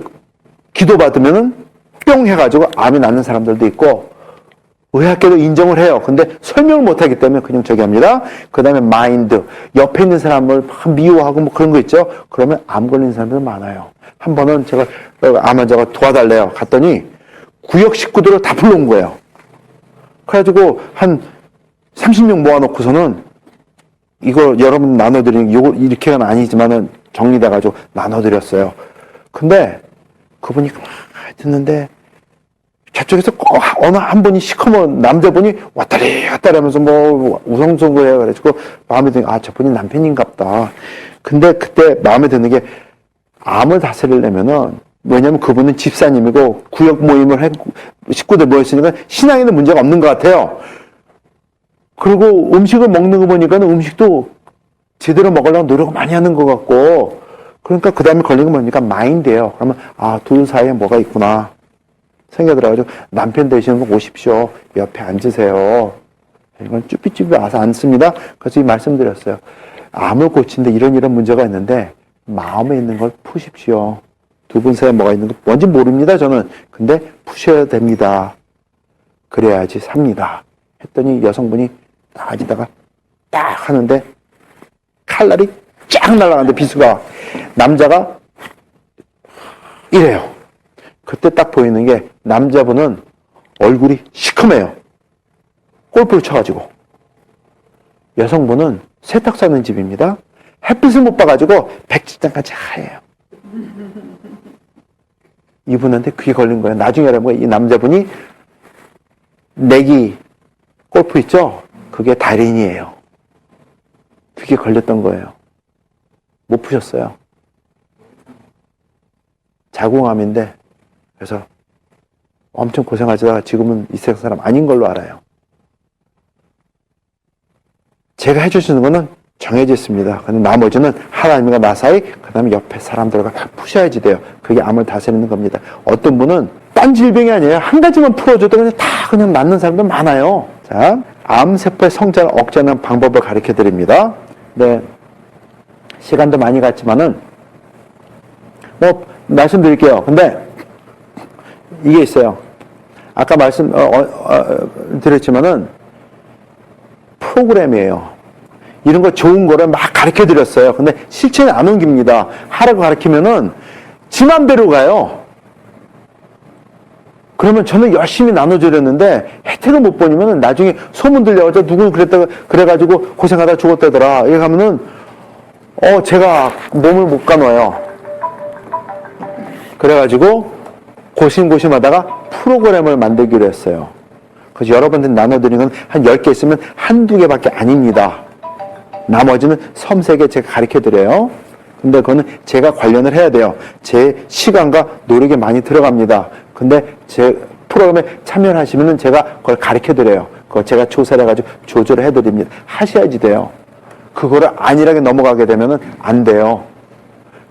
기도받으면은 뿅 해가지고 암이 낫는 사람들도 있고, 의학계도 인정을 해요. 근데 설명을 못하기 때문에 그냥 저기 합니다. 그 다음에 마인드. 옆에 있는 사람을 미워하고 그런 거 있죠? 그러면 암 걸린 사람들 많아요. 한 번은 제가 암 환자가 도와달래요. 갔더니 구역 식구들을 다 불러온 거예요. 그래가지고 한 30명 모아놓고서는 이거 여러분 나눠드리는, 요거 이렇게는 아니지만은 정리돼가지고 나눠드렸어요. 근데 그분이 막 듣는데 저쪽에서 꼭 어느 한 분이 시커먼 남자분이 왔다리 갔다리 하면서 우성성거해요. 그래가지고 마음에 드는 게, 저분이 남편인갑다. 근데 그때 마음에 드는 게 암을 다스리려면은, 왜냐면 그분은 집사님이고 구역 모임을 했고 식구들 모였으니까 신앙에는 문제가 없는 것 같아요. 그리고 음식을 먹는 거 보니까는 음식도 제대로 먹으려고 노력을 많이 하는 것 같고, 그러니까 그 다음에 걸린 거 보니까 마인드예요. 그러면 둘 사이에 뭐가 있구나 생겨들어가지고, 남편 되시는 분 오십시오. 옆에 앉으세요. 이건 쭈삐쭈삐 와서 앉습니다. 그래서 이 말씀드렸어요. 암을 고치는데 이런 문제가 있는데 마음에 있는 걸 푸십시오. 두 분 사이에 뭐가 있는 거 뭔지 모릅니다, 저는. 근데 푸셔야 됩니다. 그래야지 삽니다. 했더니 여성분이 딱 앉다가 딱 하는데 칼날이 쫙 날아가는데 비수가, 남자가 이래요. 그때 딱 보이는 게, 남자분은 얼굴이 시커매요. 골프를 쳐가지고. 여성분은 세탁 사는 집입니다. 햇빛을 못 봐가지고 백지장까지 하얘요. 이분한테 그게 걸린 거예요. 나중에 알아보면 이 남자분이 내기 골프 있죠? 그게 달인이에요. 그게 걸렸던 거예요. 못 푸셨어요. 자궁암인데, 그래서 엄청 고생하시다가 지금은 이 세상 사람 아닌 걸로 알아요. 제가 해주시는 거는 정해져 있습니다. 근데 나머지는 하나님과 나 사이, 그 다음에 옆에 사람들과 다 푸셔야지 돼요. 그게 암을 다스리는 겁니다. 어떤 분은 딴 질병이 아니에요. 한 가지만 풀어줘도 그냥 다 그냥 낫는 사람들 많아요. 자, 암세포의 성장을 억제하는 방법을 가르쳐 드립니다. 네. 시간도 많이 갔지만은, 말씀드릴게요. 근데, 이게 있어요. 아까 드렸지만은, 프로그램이에요. 이런 거 좋은 거를 막 가르쳐 드렸어요. 근데 실천에 안 옮깁니다. 하라고 가르치면은, 지 맘대로 가요. 그러면 저는 열심히 나눠드렸는데 혜택을 못 보니면 나중에 소문 들려가지고 누구는 그래가지고 고생하다 죽었다더라. 이렇게 하면은 제가 몸을 못 가눠요. 그래가지고 고심고심하다가 프로그램을 만들기로 했어요. 그래서 여러분들 나눠드리는 건 한 10개 있으면 한두 개밖에 아닙니다. 나머지는 섬세하게 제가 가르쳐드려요. 근데 그거는 제가 관련을 해야 돼요. 제 시간과 노력이 많이 들어갑니다. 근데 제 프로그램에 참여를 하시면은 제가 그걸 가르쳐 드려요. 그거 제가 조사를 해가지고 조절을 해드립니다. 하셔야지 돼요. 그거를 안일하게 넘어가게 되면은 안 돼요.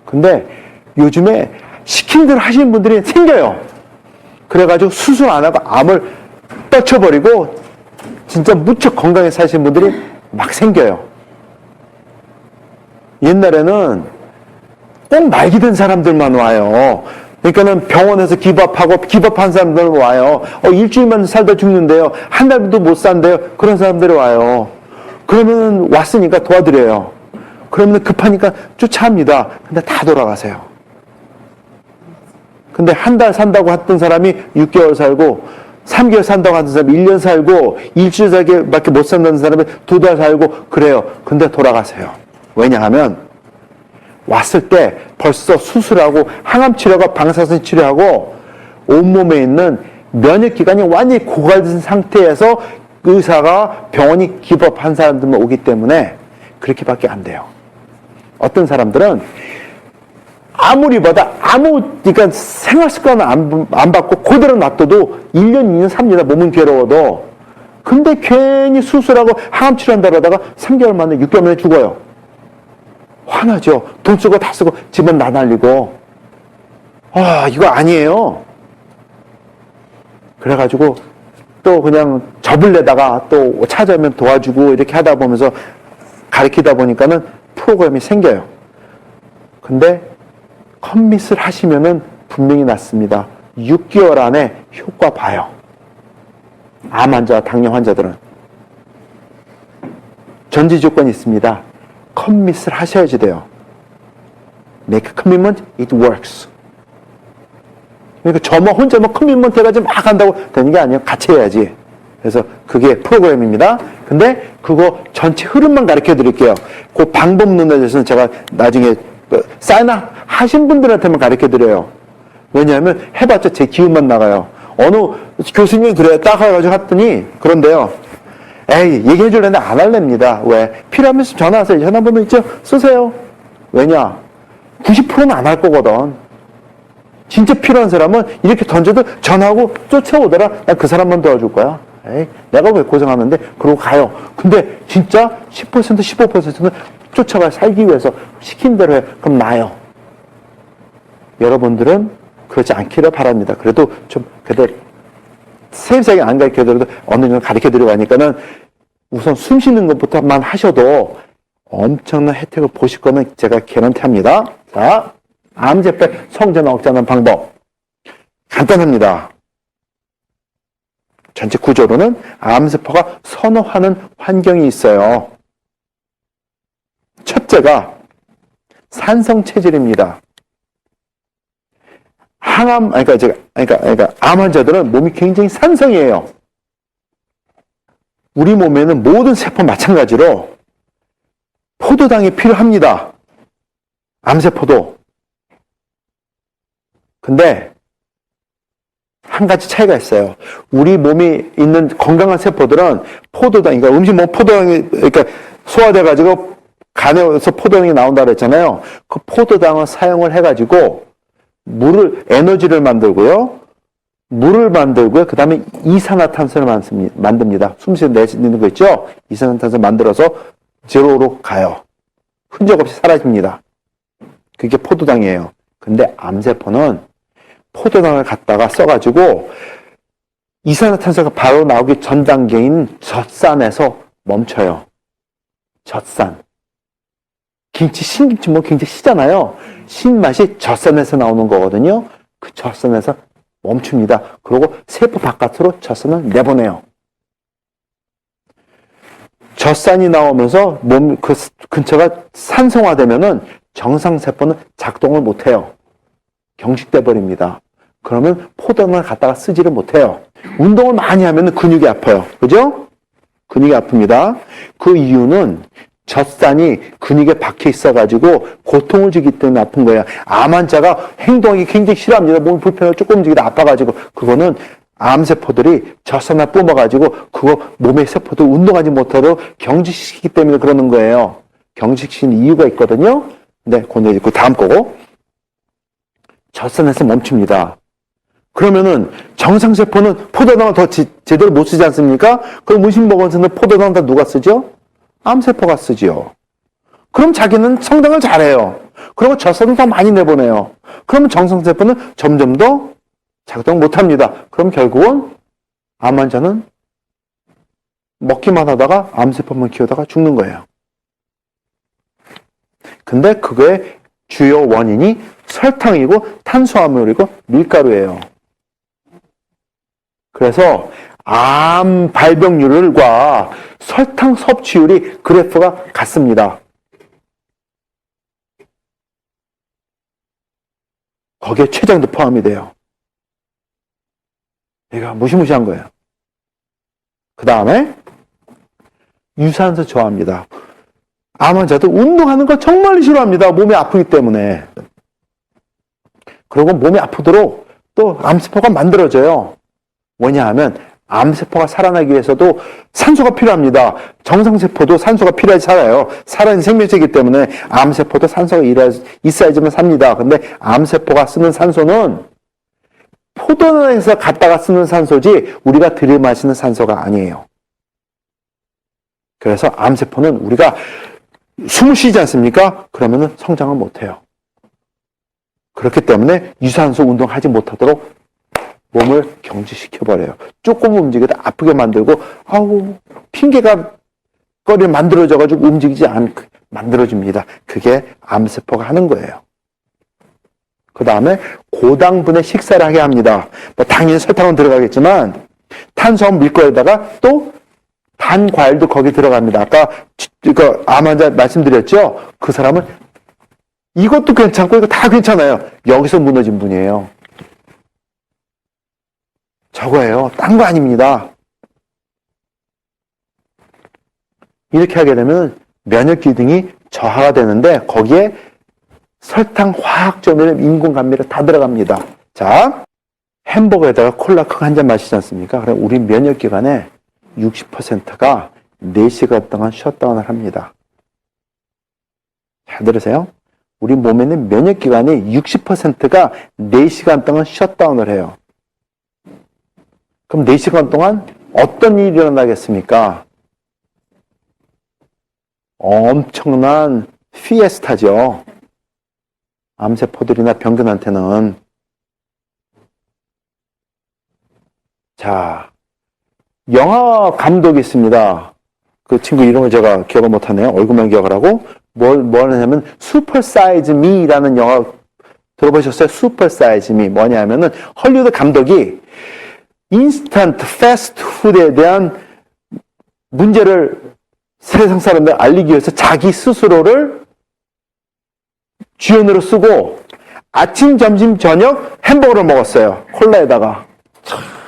근데 요즘에 시킨 대로 하시는 분들이 생겨요. 그래가지고 수술 안 하고 암을 떨쳐버리고 진짜 무척 건강하게 사시는 분들이 막 생겨요. 옛날에는 꼭 말기 된 사람들만 와요. 그러니까는 병원에서 기밥하고 기밥한 사람들 와요. 일주일만 살다 죽는데요. 한 달도 못 산대요. 그런 사람들이 와요. 그러면 왔으니까 도와드려요. 그러면 급하니까 쫓아합니다. 근데 다 돌아가세요. 근데 한 달 산다고 했던 사람이 6개월 살고 3개월 산다고 하는 사람이 1년 살고 일주일 살기밖에 못 산다는 사람이 2달 살고 그래요. 근데 돌아가세요. 왜냐하면 왔을 때 벌써 수술하고 항암 치료하고 방사선 치료하고 온몸에 있는 면역기관이 완전히 고갈된 상태에서 의사가 병원이 기법한 사람들만 오기 때문에 그렇게밖에 안 돼요. 어떤 사람들은 아무리 봐도 그러니까 생활습관을 안 받고 그대로 놔둬도 1년, 2년, 3년 몸은 괴로워도 근데 괜히 수술하고 항암 치료한다 그러다가 3개월 만에 6개월 만에 죽어요. 화나죠. 돈 쓰고 다 쓰고 집은 나날리고 이거 아니에요. 그래가지고 또 그냥 접을래다가 또 찾아오면 도와주고 이렇게 하다 보면서 가르치다 보니까는 프로그램이 생겨요. 근데 컴밋을 하시면은 분명히 낫습니다. 6개월 안에 효과 봐요. 암 환자, 당뇨 환자들은. 전제 조건이 있습니다. 컴밋을 하셔야지 돼요. Make a commitment, it works. 그러니까 저만 혼자만 커밋먼트 해가지고 막 한다고 되는 게 아니에요. 같이 해야지. 그래서 그게 프로그램입니다. 근데 그거 전체 흐름만 가르쳐 드릴게요. 그 방법론에 대해서는 제가 나중에 사인업 하신 분들한테만 가르쳐 드려요. 왜냐하면 해봤자 제 기운만 나가요. 어느 교수님이 그래요. 딱 해가지고 했더니 그런데요. 얘기해 주려는데 안 할랍니다. 왜? 필요하면 전화하세요. 전화번호 있죠? 쓰세요. 왜냐? 90%는 안 할 거거든. 진짜 필요한 사람은 이렇게 던져도 전화하고 쫓아오더라. 난 그 사람만 도와줄 거야. 내가 왜 고생하는데? 그러고 가요. 근데 진짜 10%, 15%는 쫓아가 살기 위해서 시킨 대로 해. 그럼 나요. 여러분들은 그렇지 않기를 바랍니다. 그래도 좀, 그래도 세세하게 안 가르쳐드려도 어느 정도 가르쳐드리고 하니까는 우선 숨 쉬는 것부터만 하셔도 엄청난 혜택을 보실 거는 제가 개런티 합니다. 자, 암세포의 성장 억제하는 방법. 간단합니다. 전체 구조로는 암세포가 선호하는 환경이 있어요. 첫째가 산성 체질입니다. 그러니까 암 환자들은 몸이 굉장히 산성이에요. 우리 몸에는 모든 세포 마찬가지로 포도당이 필요합니다. 암세포도. 근데 한 가지 차이가 있어요. 우리 몸에 있는 건강한 세포들은 포도당, 그러니까 음식 먹으면 포도당이 그러니까 소화돼가지고 간에서 포도당이 나온다 그랬잖아요. 그 포도당을 사용을 해가지고 에너지를 만들고요. 물을 만들고요. 그 다음에 이산화탄소를 만듭니다. 숨쉬는 내쉬는 거 있죠? 이산화탄소 만들어서 제로로 가요. 흔적 없이 사라집니다. 그게 포도당이에요. 근데 암세포는 포도당을 갖다가 써가지고 이산화탄소가 바로 나오기 전 단계인 젖산에서 멈춰요. 젖산. 김치, 신김치 뭐 굉장히 시잖아요. 신맛이 젖산에서 나오는 거거든요. 그 젖산에서 멈춥니다. 그리고 세포 바깥으로 젖산을 내보내요. 젖산이 나오면서 몸 그 근처가 산성화되면은 정상세포는 작동을 못해요. 경직돼 버립니다. 그러면 포도당을 갖다가 쓰지를 못해요. 운동을 많이 하면 근육이 아파요. 그죠? 근육이 아픕니다. 그 이유는 젖산이 근육에 박혀 있어가지고 고통을 주기 때문에 아픈 거예요. 암 환자가 행동하기 굉장히 싫어합니다. 몸이 불편하고 조금 움직이다 아파가지고. 그거는 암세포들이 젖산을 뿜어가지고 그거 몸의 세포들 운동하지 못하도록 경직시키기 때문에 그러는 거예요. 경직시키는 이유가 있거든요. 네, 그건 이제 그 다음 거고. 젖산에서 멈춥니다. 그러면은 정상세포는 포도당을 더 제대로 못 쓰지 않습니까? 그럼 음식먹으면서는 포도당 다 누가 쓰죠? 암세포가 쓰지요. 그럼 자기는 성장을 잘해요. 그리고 젖산을 더 많이 내보내요. 그러면 정상세포는 점점 더 작동 못합니다. 그럼 결국은 암 환자는 먹기만 하다가 암세포만 키우다가 죽는 거예요. 근데 그거의 주요 원인이 설탕이고 탄수화물이고 밀가루예요. 그래서 암 발병률과 설탕 섭취율이 그래프가 같습니다. 거기에 췌장도 포함이 돼요. 얘가 무시무시한 거예요. 그 다음에 유산소 좋아합니다. 암 환자도 운동하는 걸 정말 싫어합니다. 몸이 아프기 때문에. 그리고 몸이 아프도록 또 암세포가 만들어져요. 뭐냐 하면 암세포가 살아나기 위해서도 산소가 필요합니다. 정상세포도 산소가 필요해서 살아요. 살아있는 생명체이기 때문에 암세포도 산소가 있어야지만 삽니다. 근데 암세포가 쓰는 산소는 포도당에서 갖다가 쓰는 산소지 우리가 들이마시는 산소가 아니에요. 그래서 암세포는 우리가 숨을 쉬지 않습니까? 그러면은 성장을 못해요. 그렇기 때문에 유산소 운동하지 못하도록 몸을 경직시켜버려요. 조금 움직여도 아프게 만들고, 핑계가 거리를 만들어져가지고 움직이지 않게 만들어줍니다. 그게 암세포가 하는 거예요. 그 다음에 고당분의 식사를 하게 합니다. 뭐 당연히 설탕은 들어가겠지만, 탄수화물 밀가루에다가 또 단 과일도 거기 들어갑니다. 아까 암 환자 말씀드렸죠? 그 사람은 이것도 괜찮고 이거 다 괜찮아요. 여기서 무너진 분이에요. 저거예요. 딴 거 아닙니다. 이렇게 하게 되면 면역 기능이 저하가 되는데 거기에 설탕, 화학조미료, 인공 감미료 다 들어갑니다. 자, 햄버거에다가 콜라 큰 한 잔 마시지 않습니까? 그럼 우리 면역 기관에 60%가 4시간 동안 셧다운을 합니다. 잘 들으세요? 우리 몸에 있는 면역 기관이 60%가 4시간 동안 셧다운을 해요. 그럼 4시간 동안 어떤 일이 일어나겠습니까? 엄청난 피에스타죠. 암세포들이나 병균한테는. 자, 영화 감독이 있습니다. 그 친구 이름을 제가 기억을 못하네요. 얼굴만 기억을 하고. 뭘 하냐면, 슈퍼 사이즈 미라는 영화 들어보셨어요? 슈퍼 사이즈 미. 뭐냐 하면은, 헐리우드 감독이 인스턴트 패스트푸드에 대한 문제를 세상 사람들 알리기 위해서 자기 스스로를 주연으로 쓰고 아침, 점심, 저녁 햄버거를 먹었어요. 콜라에다가.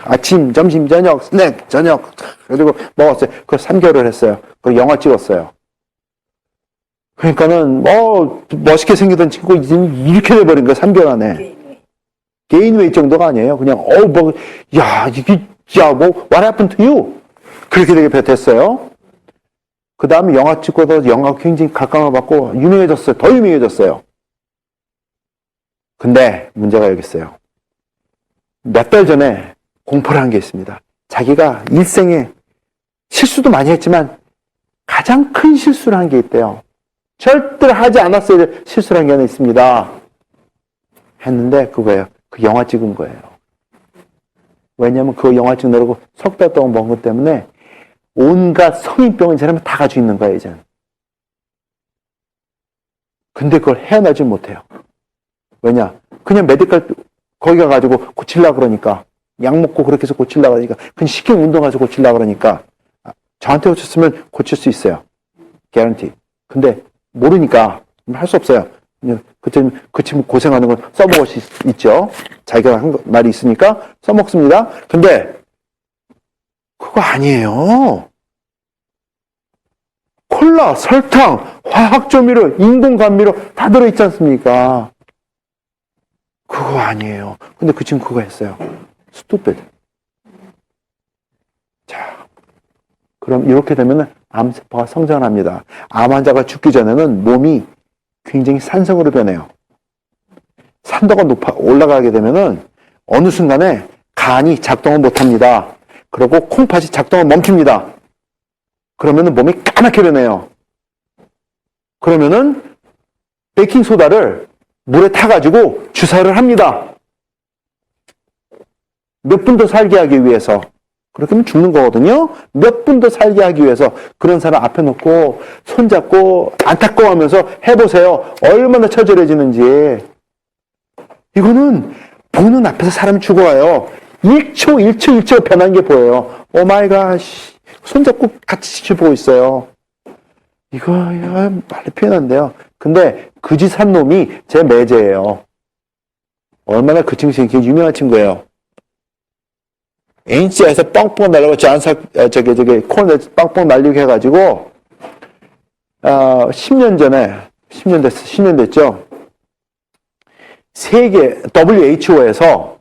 아침, 점심, 저녁, 스낵, 저녁. 그리고 먹었어요. 그걸 3개월을 했어요. 그리고 영화 찍었어요. 그러니까는, 멋있게 생기던 친구 이렇게 돼버린 거예요. 3개월 안에. 게인웨이 정도가 아니에요. 그냥, what happened to you? 그렇게 되게 됐어요. 그 다음에 영화 찍고도 영화 굉장히 각광을 받고 유명해졌어요. 더 유명해졌어요. 근데 문제가 여기 있어요. 몇 달 전에 공포를 한 게 있습니다. 자기가 일생에 실수도 많이 했지만 가장 큰 실수를 한 게 있대요. 절대로 하지 않았어야 될 실수를 한 게 하나 있습니다. 했는데 그거예요. 그 영화 찍은 거예요. 왜냐하면 그 영화 찍느라고 석 달 동안 먹은 것 때문에 온갖 성인병을 이 사람이 다 가지고 있는 거예요, 이제는. 근데 그걸 헤어나지 못해요. 왜냐? 그냥 메디컬 거기 가가지고 고치려고 그러니까. 약 먹고 그렇게 해서 고치려고 그러니까. 그냥 쉽게 운동 가서 고치려고 그러니까. 저한테 오셨으면 고칠 수 있어요. 개런티. 근데 모르니까 할 수 없어요. 그 친구 고생하는 걸 써먹을 수 있죠. 자기가 한 말이 있으니까 써먹습니다. 근데 그거 아니에요. 콜라, 설탕, 화학조미료, 인공감미료 다 들어있지 않습니까? 그거 아니에요. 근데 그 친구 그거 했어요. 스투피드. 자, 그럼 이렇게 되면 암세포가 성장을 합니다. 암 환자가 죽기 전에는 몸이 굉장히 산성으로 변해요. 산도가 올라가게 되면은 어느 순간에 간이 작동을 못합니다. 그리고 콩팥이 작동을 멈춥니다. 그러면은 몸이 까맣게 변해요. 그러면은 베이킹소다를 물에 타가지고 주사를 합니다. 몇 분 더 살게 하기 위해서. 그렇게 하면 죽는 거거든요. 몇 분 더 살게 하기 위해서 그런 사람 앞에 놓고 손잡고 안타까워하면서 해보세요. 얼마나 처절해지는지. 이거는 보는 앞에서 사람이 죽어와요. 1초, 1초, 1초 변한 게 보여요. 오 마이 갓. 손잡고 같이 지켜보고 있어요. 이거 말로 표현 안 돼요. 근데 그 짓 한 놈이 제 매제예요. 얼마나 그 친구 되게 유명한 친구예요. NC에서 뻥뻥 날리고 코너에 뻥뻥 날리고 해가지고 10년 됐죠. 세계 WHO에서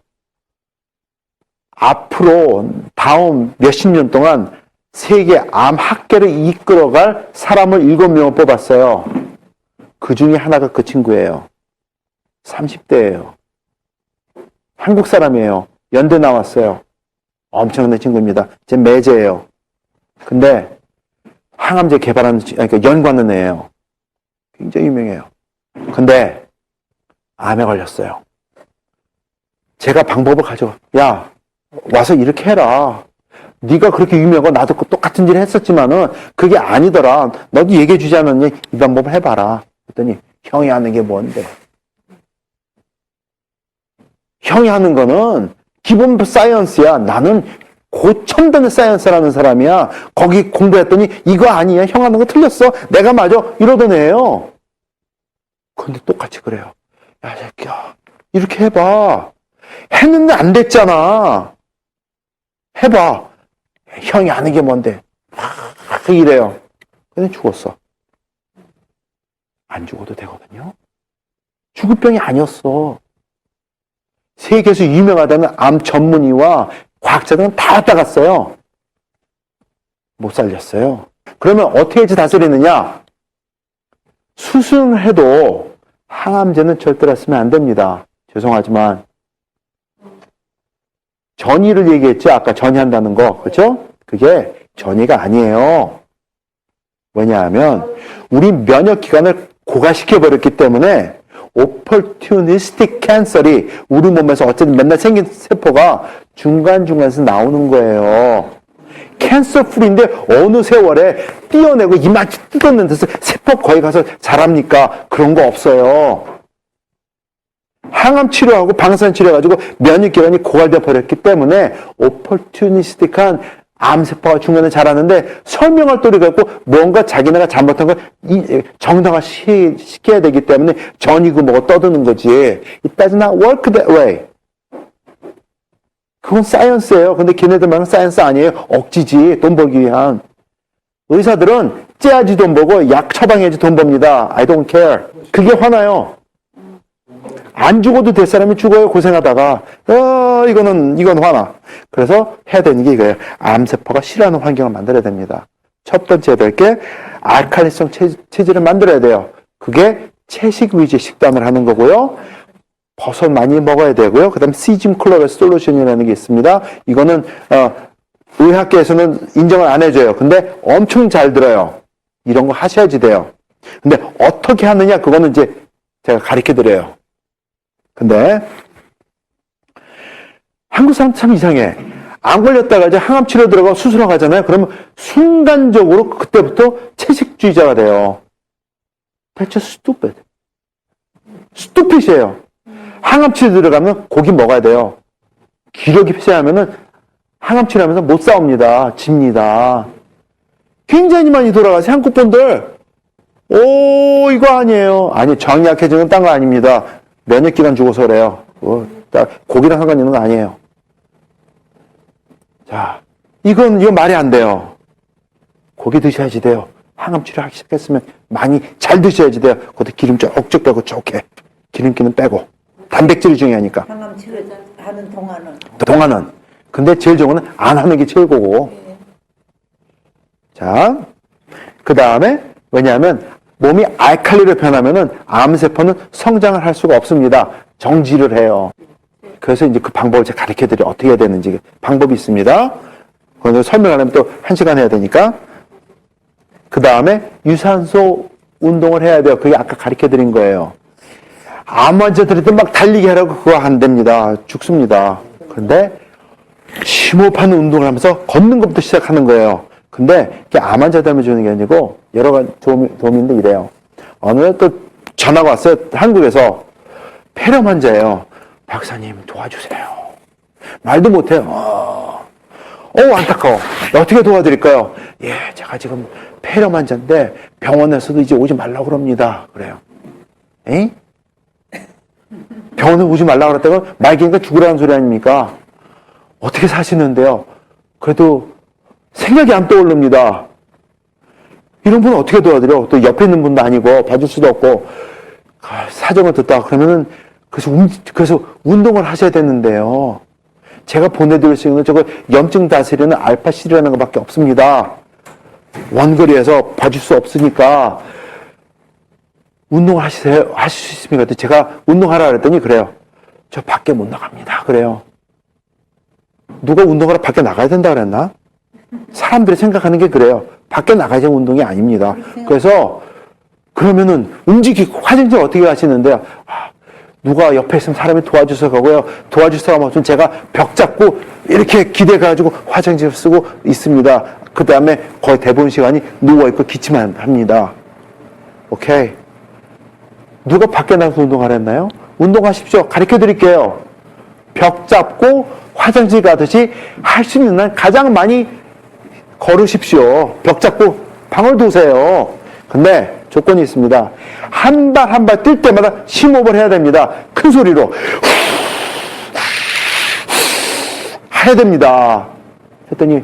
앞으로 다음 몇십 년 동안 세계 암 학계를 이끌어갈 사람을 7명을 뽑았어요. 그 중에 하나가 그 친구예요. 30대예요. 한국 사람이에요. 연대 나왔어요. 엄청난 친구입니다. 제 매제예요. 근데 항암제 개발하는, 그러니까 연구하는 애예요. 굉장히 유명해요. 근데 암에 걸렸어요. 제가 방법을 가지고, 야, 와서 이렇게 해라. 네가 그렇게 유명하고 나도 똑같은 일을 했었지만은 그게 아니더라. 너도 얘기해 주지 않았니? 이 방법을 해봐라. 그랬더니 형이 하는 게 뭔데? 형이 하는 거는 기본 사이언스야. 나는 고첨단의 사이언스라는 사람이야. 거기 공부했더니 이거 아니야. 형 하는 거 틀렸어. 내가 맞아. 이러던 애예요. 근데 똑같이 그래요. 야, 새끼야. 이렇게 해봐. 했는데 안 됐잖아. 해봐. 형이 하는 게 뭔데? 이래요. 근데 죽었어. 안 죽어도 되거든요. 죽을 병이 아니었어. 세계에서 유명하다는 암 전문의와 과학자들은 다 왔다 갔어요. 못 살렸어요. 그러면 어떻게 해서 다스리느냐? 수술을 해도 항암제는 절대로 쓰면 안 됩니다. 죄송하지만. 전이를 얘기했죠? 아까 전이한다는 거. 그렇죠? 그게 전이가 아니에요. 왜냐하면 우리 면역기관을 고갈시켜버렸기 때문에 오퍼튜니스틱 캔서리 우리 몸에서 어쨌든 맨날 생긴 세포가 중간중간에서 나오는 거예요. 캔서 풀인데 어느 세월에 띄어내고 이만치 뜯었는 데서 세포 거기 가서 자랍니까? 그런 거 없어요. 항암 치료하고 방사선 치료해가지고 면역기관이 고갈되어 버렸기 때문에 오퍼튜니스틱한 암세포가 중간에 자라는데 설명할 도리가 없고 뭔가 자기네가 잘못한 걸 정당화 시켜야 되기 때문에 전이고 뭐고 떠드는 거지. It does not work that way. 그건 사이언스예요. 근데 걔네들 말은 사이언스 아니에요. 억지지. 돈 벌기 위한. 의사들은 째야지 돈 벌고 약 처방해야지 돈 법니다. I don't care. 그게 화나요. 안 죽어도 될 사람이 죽어요. 고생하다가. 이건 화나. 그래서 해야 되는 게 이거예요. 암세포가 싫어하는 환경을 만들어야 됩니다. 첫 번째 해야 될 게 알칼리성 체질을 만들어야 돼요. 그게 채식 위주 식단을 하는 거고요. 버섯 많이 먹어야 되고요. 그 다음 시즘 클로레 솔루션이라는 게 있습니다. 이거는 의학계에서는 인정을 안 해줘요. 근데 엄청 잘 들어요. 이런 거 하셔야지 돼요. 근데 어떻게 하느냐, 그거는 이제 제가 가르쳐 드려요. 근데 한국 사람 참 이상해. 안 걸렸다가 이제 항암 치료 들어가고 수술하고 가잖아요. 그러면 순간적으로 그때부터 채식주의자가 돼요. That's just stupid. stupid이에요. 항암 치료 들어가면 고기 먹어야 돼요. 기력이 폐쇄하면은 항암 치료하면서 못 싸웁니다. 집니다. 굉장히 많이 돌아가세요. 한국 분들. 오, 이거 아니에요. 아니, 저항 약해지는 딴 거 아닙니다. 면역기관 죽어서 그래요. 고기랑 상관 있는 거 아니에요. 자, 이건 말이 안 돼요. 고기 드셔야지 돼요. 항암 치료하기 시작했으면 많이 잘 드셔야지 돼요. 그것도 기름 쪽쪽 빼고 좋게. 기름기는 빼고. 단백질이 중요하니까. 항암 치료하는 동안은. 동안은. 근데 제일 좋은 건 안 하는 게 최고고. 자, 그 다음에, 왜냐하면, 몸이 알칼리로 변하면은 암세포는 성장을 할 수가 없습니다. 정지를 해요. 그래서 이제 그 방법을 제가 가르쳐 드려요. 어떻게 해야 되는지. 방법이 있습니다. 그걸 설명하려면 또 1시간 해야 되니까. 그 다음에 유산소 운동을 해야 돼요. 그게 아까 가르쳐 드린 거예요. 암 환자들한테 막 달리기 하라고 그거 안 됩니다. 죽습니다. 그런데 심호흡하는 운동을 하면서 걷는 것부터 시작하는 거예요. 근데 이게 암 환자 때문에 주는 게 아니고 여러 가지 도움인데 이래요. 어느 날 또 전화가 왔어요. 한국에서 폐렴 환자예요. 박사님 도와주세요. 말도 못해요. 안타까워. 어떻게 도와드릴까요? 예, 제가 지금 폐렴 환자인데 병원에서도 이제 오지 말라고 그럽니다. 그래요. 에이? 병원에 오지 말라고 그랬다가 말기니까 죽으라는 소리 아닙니까? 어떻게 사시는데요? 그래도 생각이 안 떠오릅니다. 이런 분은 어떻게 도와드려? 또 옆에 있는 분도 아니고 봐줄 수도 없고 사정을 듣다가 그러면은 그래서 운동을 하셔야 되는데요. 제가 보내드릴 수 있는 저거 염증 다스리는 알파실이라는 것밖에 없습니다. 원거리에서 봐줄 수 없으니까 운동을 하실 수 있습니까? 제가 운동하라 그랬더니 그래요. 저 밖에 못 나갑니다. 그래요. 누가 운동하러 밖에 나가야 된다 그랬나? 사람들이 생각하는 게 그래요. 밖에 나가야 운동이 아닙니다. 그래서 그러면은 화장실 어떻게 가시는데요? 누가 옆에 있으면 사람이 도와줘서 가고요. 도와줄 사람 없으면 제가 벽 잡고 이렇게 기대가지고 화장실 쓰고 있습니다. 그 다음에 거의 대부분 시간이 누워있고 기침만 합니다. 오케이. 누가 밖에 나가서 운동하랬나요? 운동하십시오. 가르쳐 드릴게요. 벽 잡고 화장실 가듯이 할 수 있는 날 가장 많이 걸으십시오. 벽 잡고 방을 도세요. 근데 조건이 있습니다. 한 발 한 발 뛸 때마다 심호흡을 해야 됩니다. 큰 소리로 해야 됩니다. 했더니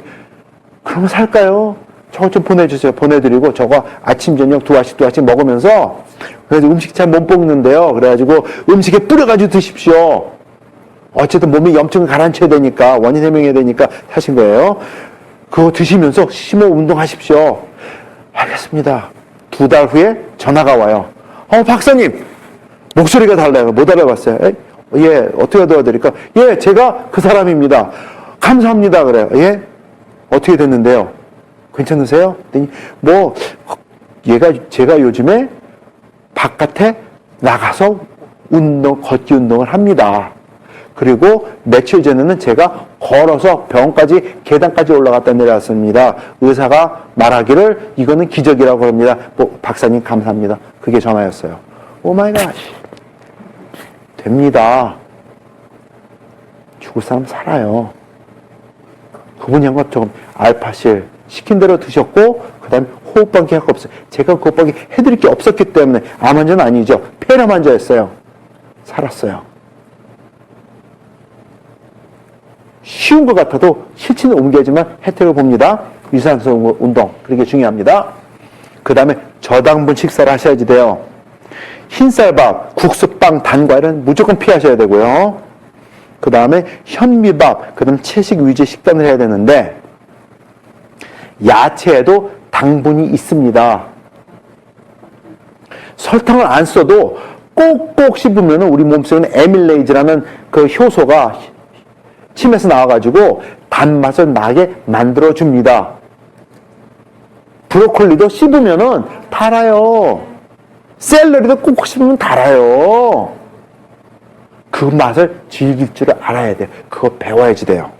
그러면 살까요? 저거 좀 보내주세요. 보내드리고 저거 아침 저녁 두 알씩 먹으면서 그래서 음식 잘 못 먹는데요. 그래가지고 음식에 뿌려가지고 드십시오. 어쨌든 몸이 염증을 가라앉혀야 되니까 원인 해명해야 되니까 하신 거예요. 그거 드시면서 심호흡 운동하십시오. 알겠습니다. 2달 후에 전화가 와요. 박사님 목소리가 달라요. 못 알아봤어요. 예, 어떻게 도와드릴까? 예, 제가 그 사람입니다. 감사합니다. 그래요. 예, 어떻게 됐는데요? 괜찮으세요? 제가 요즘에 바깥에 나가서 걷기 운동을 합니다. 그리고 며칠 전에는 제가 걸어서 병원까지 계단까지 올라갔다 내려왔습니다. 의사가 말하기를 이거는 기적이라고 합니다. 박사님 감사합니다. 그게 전화였어요. 오 마이 갓. 됩니다. 죽을 사람 살아요. 그분이 한 것처럼 알파실 시킨 대로 드셨고 그 다음에 호흡방기 할 거 없어요. 제가 호흡방기 해드릴 게 없었기 때문에 암 환자는 아니죠. 폐렴 환자였어요. 살았어요. 쉬운 것 같아도 실천에 옮겨야지만 혜택을 봅니다. 유산소 운동, 그게 중요합니다. 그 다음에 저당분 식사를 하셔야지 돼요. 흰쌀밥, 국수빵, 단과일은 무조건 피하셔야 되고요. 그 다음에 현미밥, 그 다음 채식 위주 식단을 해야 되는데 야채에도 당분이 있습니다. 설탕을 안 써도 꼭꼭 씹으면 우리 몸속에는 에밀레이즈라는 그 효소가 침에서 나와가지고 단맛을 나게 만들어줍니다. 브로콜리도 씹으면은 달아요. 샐러리도 꼭 씹으면 달아요. 그 맛을 즐길 줄 알아야 돼요. 그거 배워야지 돼요.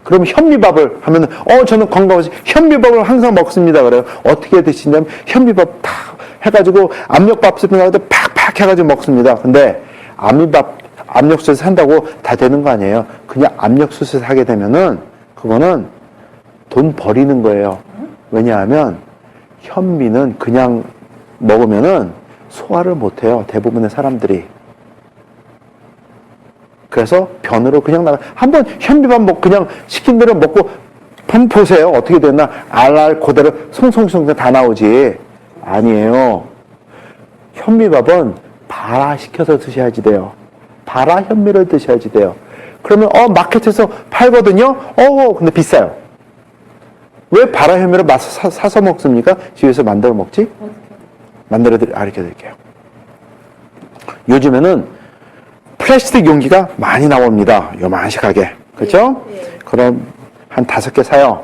그럼 현미밥을 하면은, 저는 건강하지. 현미밥을 항상 먹습니다. 그래요. 어떻게 드시냐면, 현미밥 탁 해가지고, 압력밥솥에 가지고 팍팍 해가지고 먹습니다. 근데, 압력솥에 산다고 다 되는 거 아니에요. 그냥 압력솥에 하게 되면은, 그거는 돈 버리는 거예요. 왜냐하면, 현미는 그냥 먹으면은 소화를 못 해요. 대부분의 사람들이. 그래서 변으로 그냥 한번 현미밥 그냥 시킨 대로 먹고 한번 보세요. 어떻게 됐나? 알알 그대로 송송송 다 나오지. 아니에요. 현미밥은 발화시켜서 드셔야지 돼요. 발화 현미를 드셔야지 돼요. 그러면 마켓에서 팔거든요. 근데 비싸요. 왜 발화 현미를 사서 먹습니까? 집에서 만들어 먹지? 가르쳐 드릴게요. 요즘에는 플라스틱 용기가 많이 나옵니다. 요만식하게. 그렇죠? 그럼 한 5개 사요.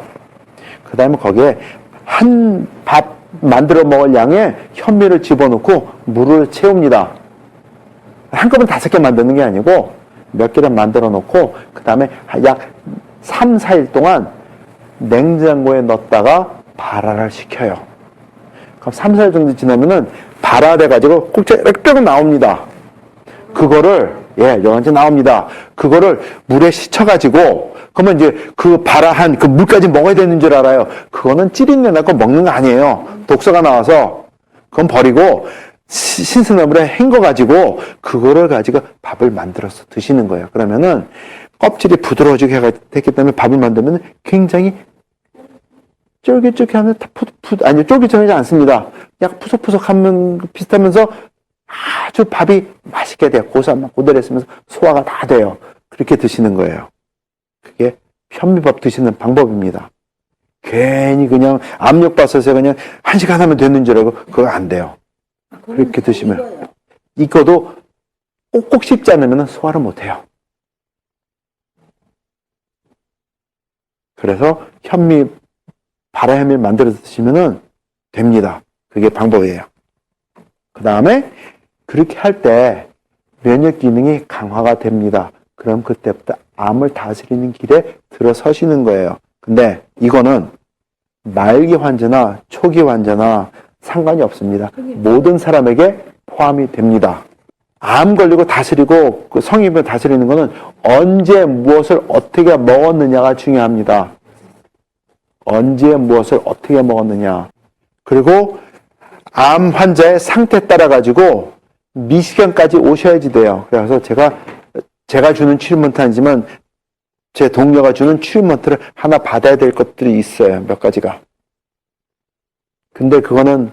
그 다음에 거기에 한 밥 만들어 먹을 양의 현미를 집어넣고 물을 채웁니다. 한꺼번에 5개 만드는 게 아니고 몇 개를 만들어 놓고 그 다음에 약 3, 4일 동안 냉장고에 넣었다가 발화를 시켜요. 그럼 3, 4일 정도 지나면은 발화돼가지고 꼭지 이렇게 나옵니다. 그거를 영양제 나옵니다. 그거를 물에 씻어가지고, 그러면 이제 그 발화한 그 물까지 먹어야 되는 줄 알아요. 그거는 찌린내 나고 먹는 거 아니에요. 독소가 나와서. 그건 버리고, 신선한 물에 헹궈가지고, 그거를 가지고 밥을 만들어서 드시는 거예요. 그러면은, 껍질이 부드러워지게 됐기 때문에 밥을 만들면 굉장히 쫄깃쫄깃하면 쫄깃쫄깃하지 않습니다. 약간 푸석푸석하면 비슷하면서 아주 밥이 맛있게 돼요. 고소한 맛 그대로 있으면서 소화가 다 돼요. 그렇게 드시는 거예요. 그게 현미밥 드시는 방법입니다. 괜히 그냥 압력밥솥에 그냥 1시간 하면 되는 줄 알고 그거 안 돼요. 그렇게 드시면 이거도 꼭꼭 씹지 않으면 소화를 못 해요. 그래서 발화 현미를 만들어 드시면 됩니다. 그게 방법이에요. 그 다음에 그렇게 할 때 면역 기능이 강화가 됩니다. 그럼 그때부터 암을 다스리는 길에 들어서시는 거예요. 근데 이거는 말기 환자나 초기 환자나 상관이 없습니다. 모든 사람에게 포함이 됩니다. 암 걸리고 다스리고 그 성인을 다스리는 거는 언제 무엇을 어떻게 먹었느냐가 중요합니다. 언제 무엇을 어떻게 먹었느냐. 그리고 암 환자의 상태에 따라 가지고 미식견까지 오셔야지 돼요. 그래서 제가 주는 트리트먼트 아니지만 제 동료가 주는 트리트먼트를 하나 받아야 될 것들이 있어요. 몇 가지가. 근데 그거는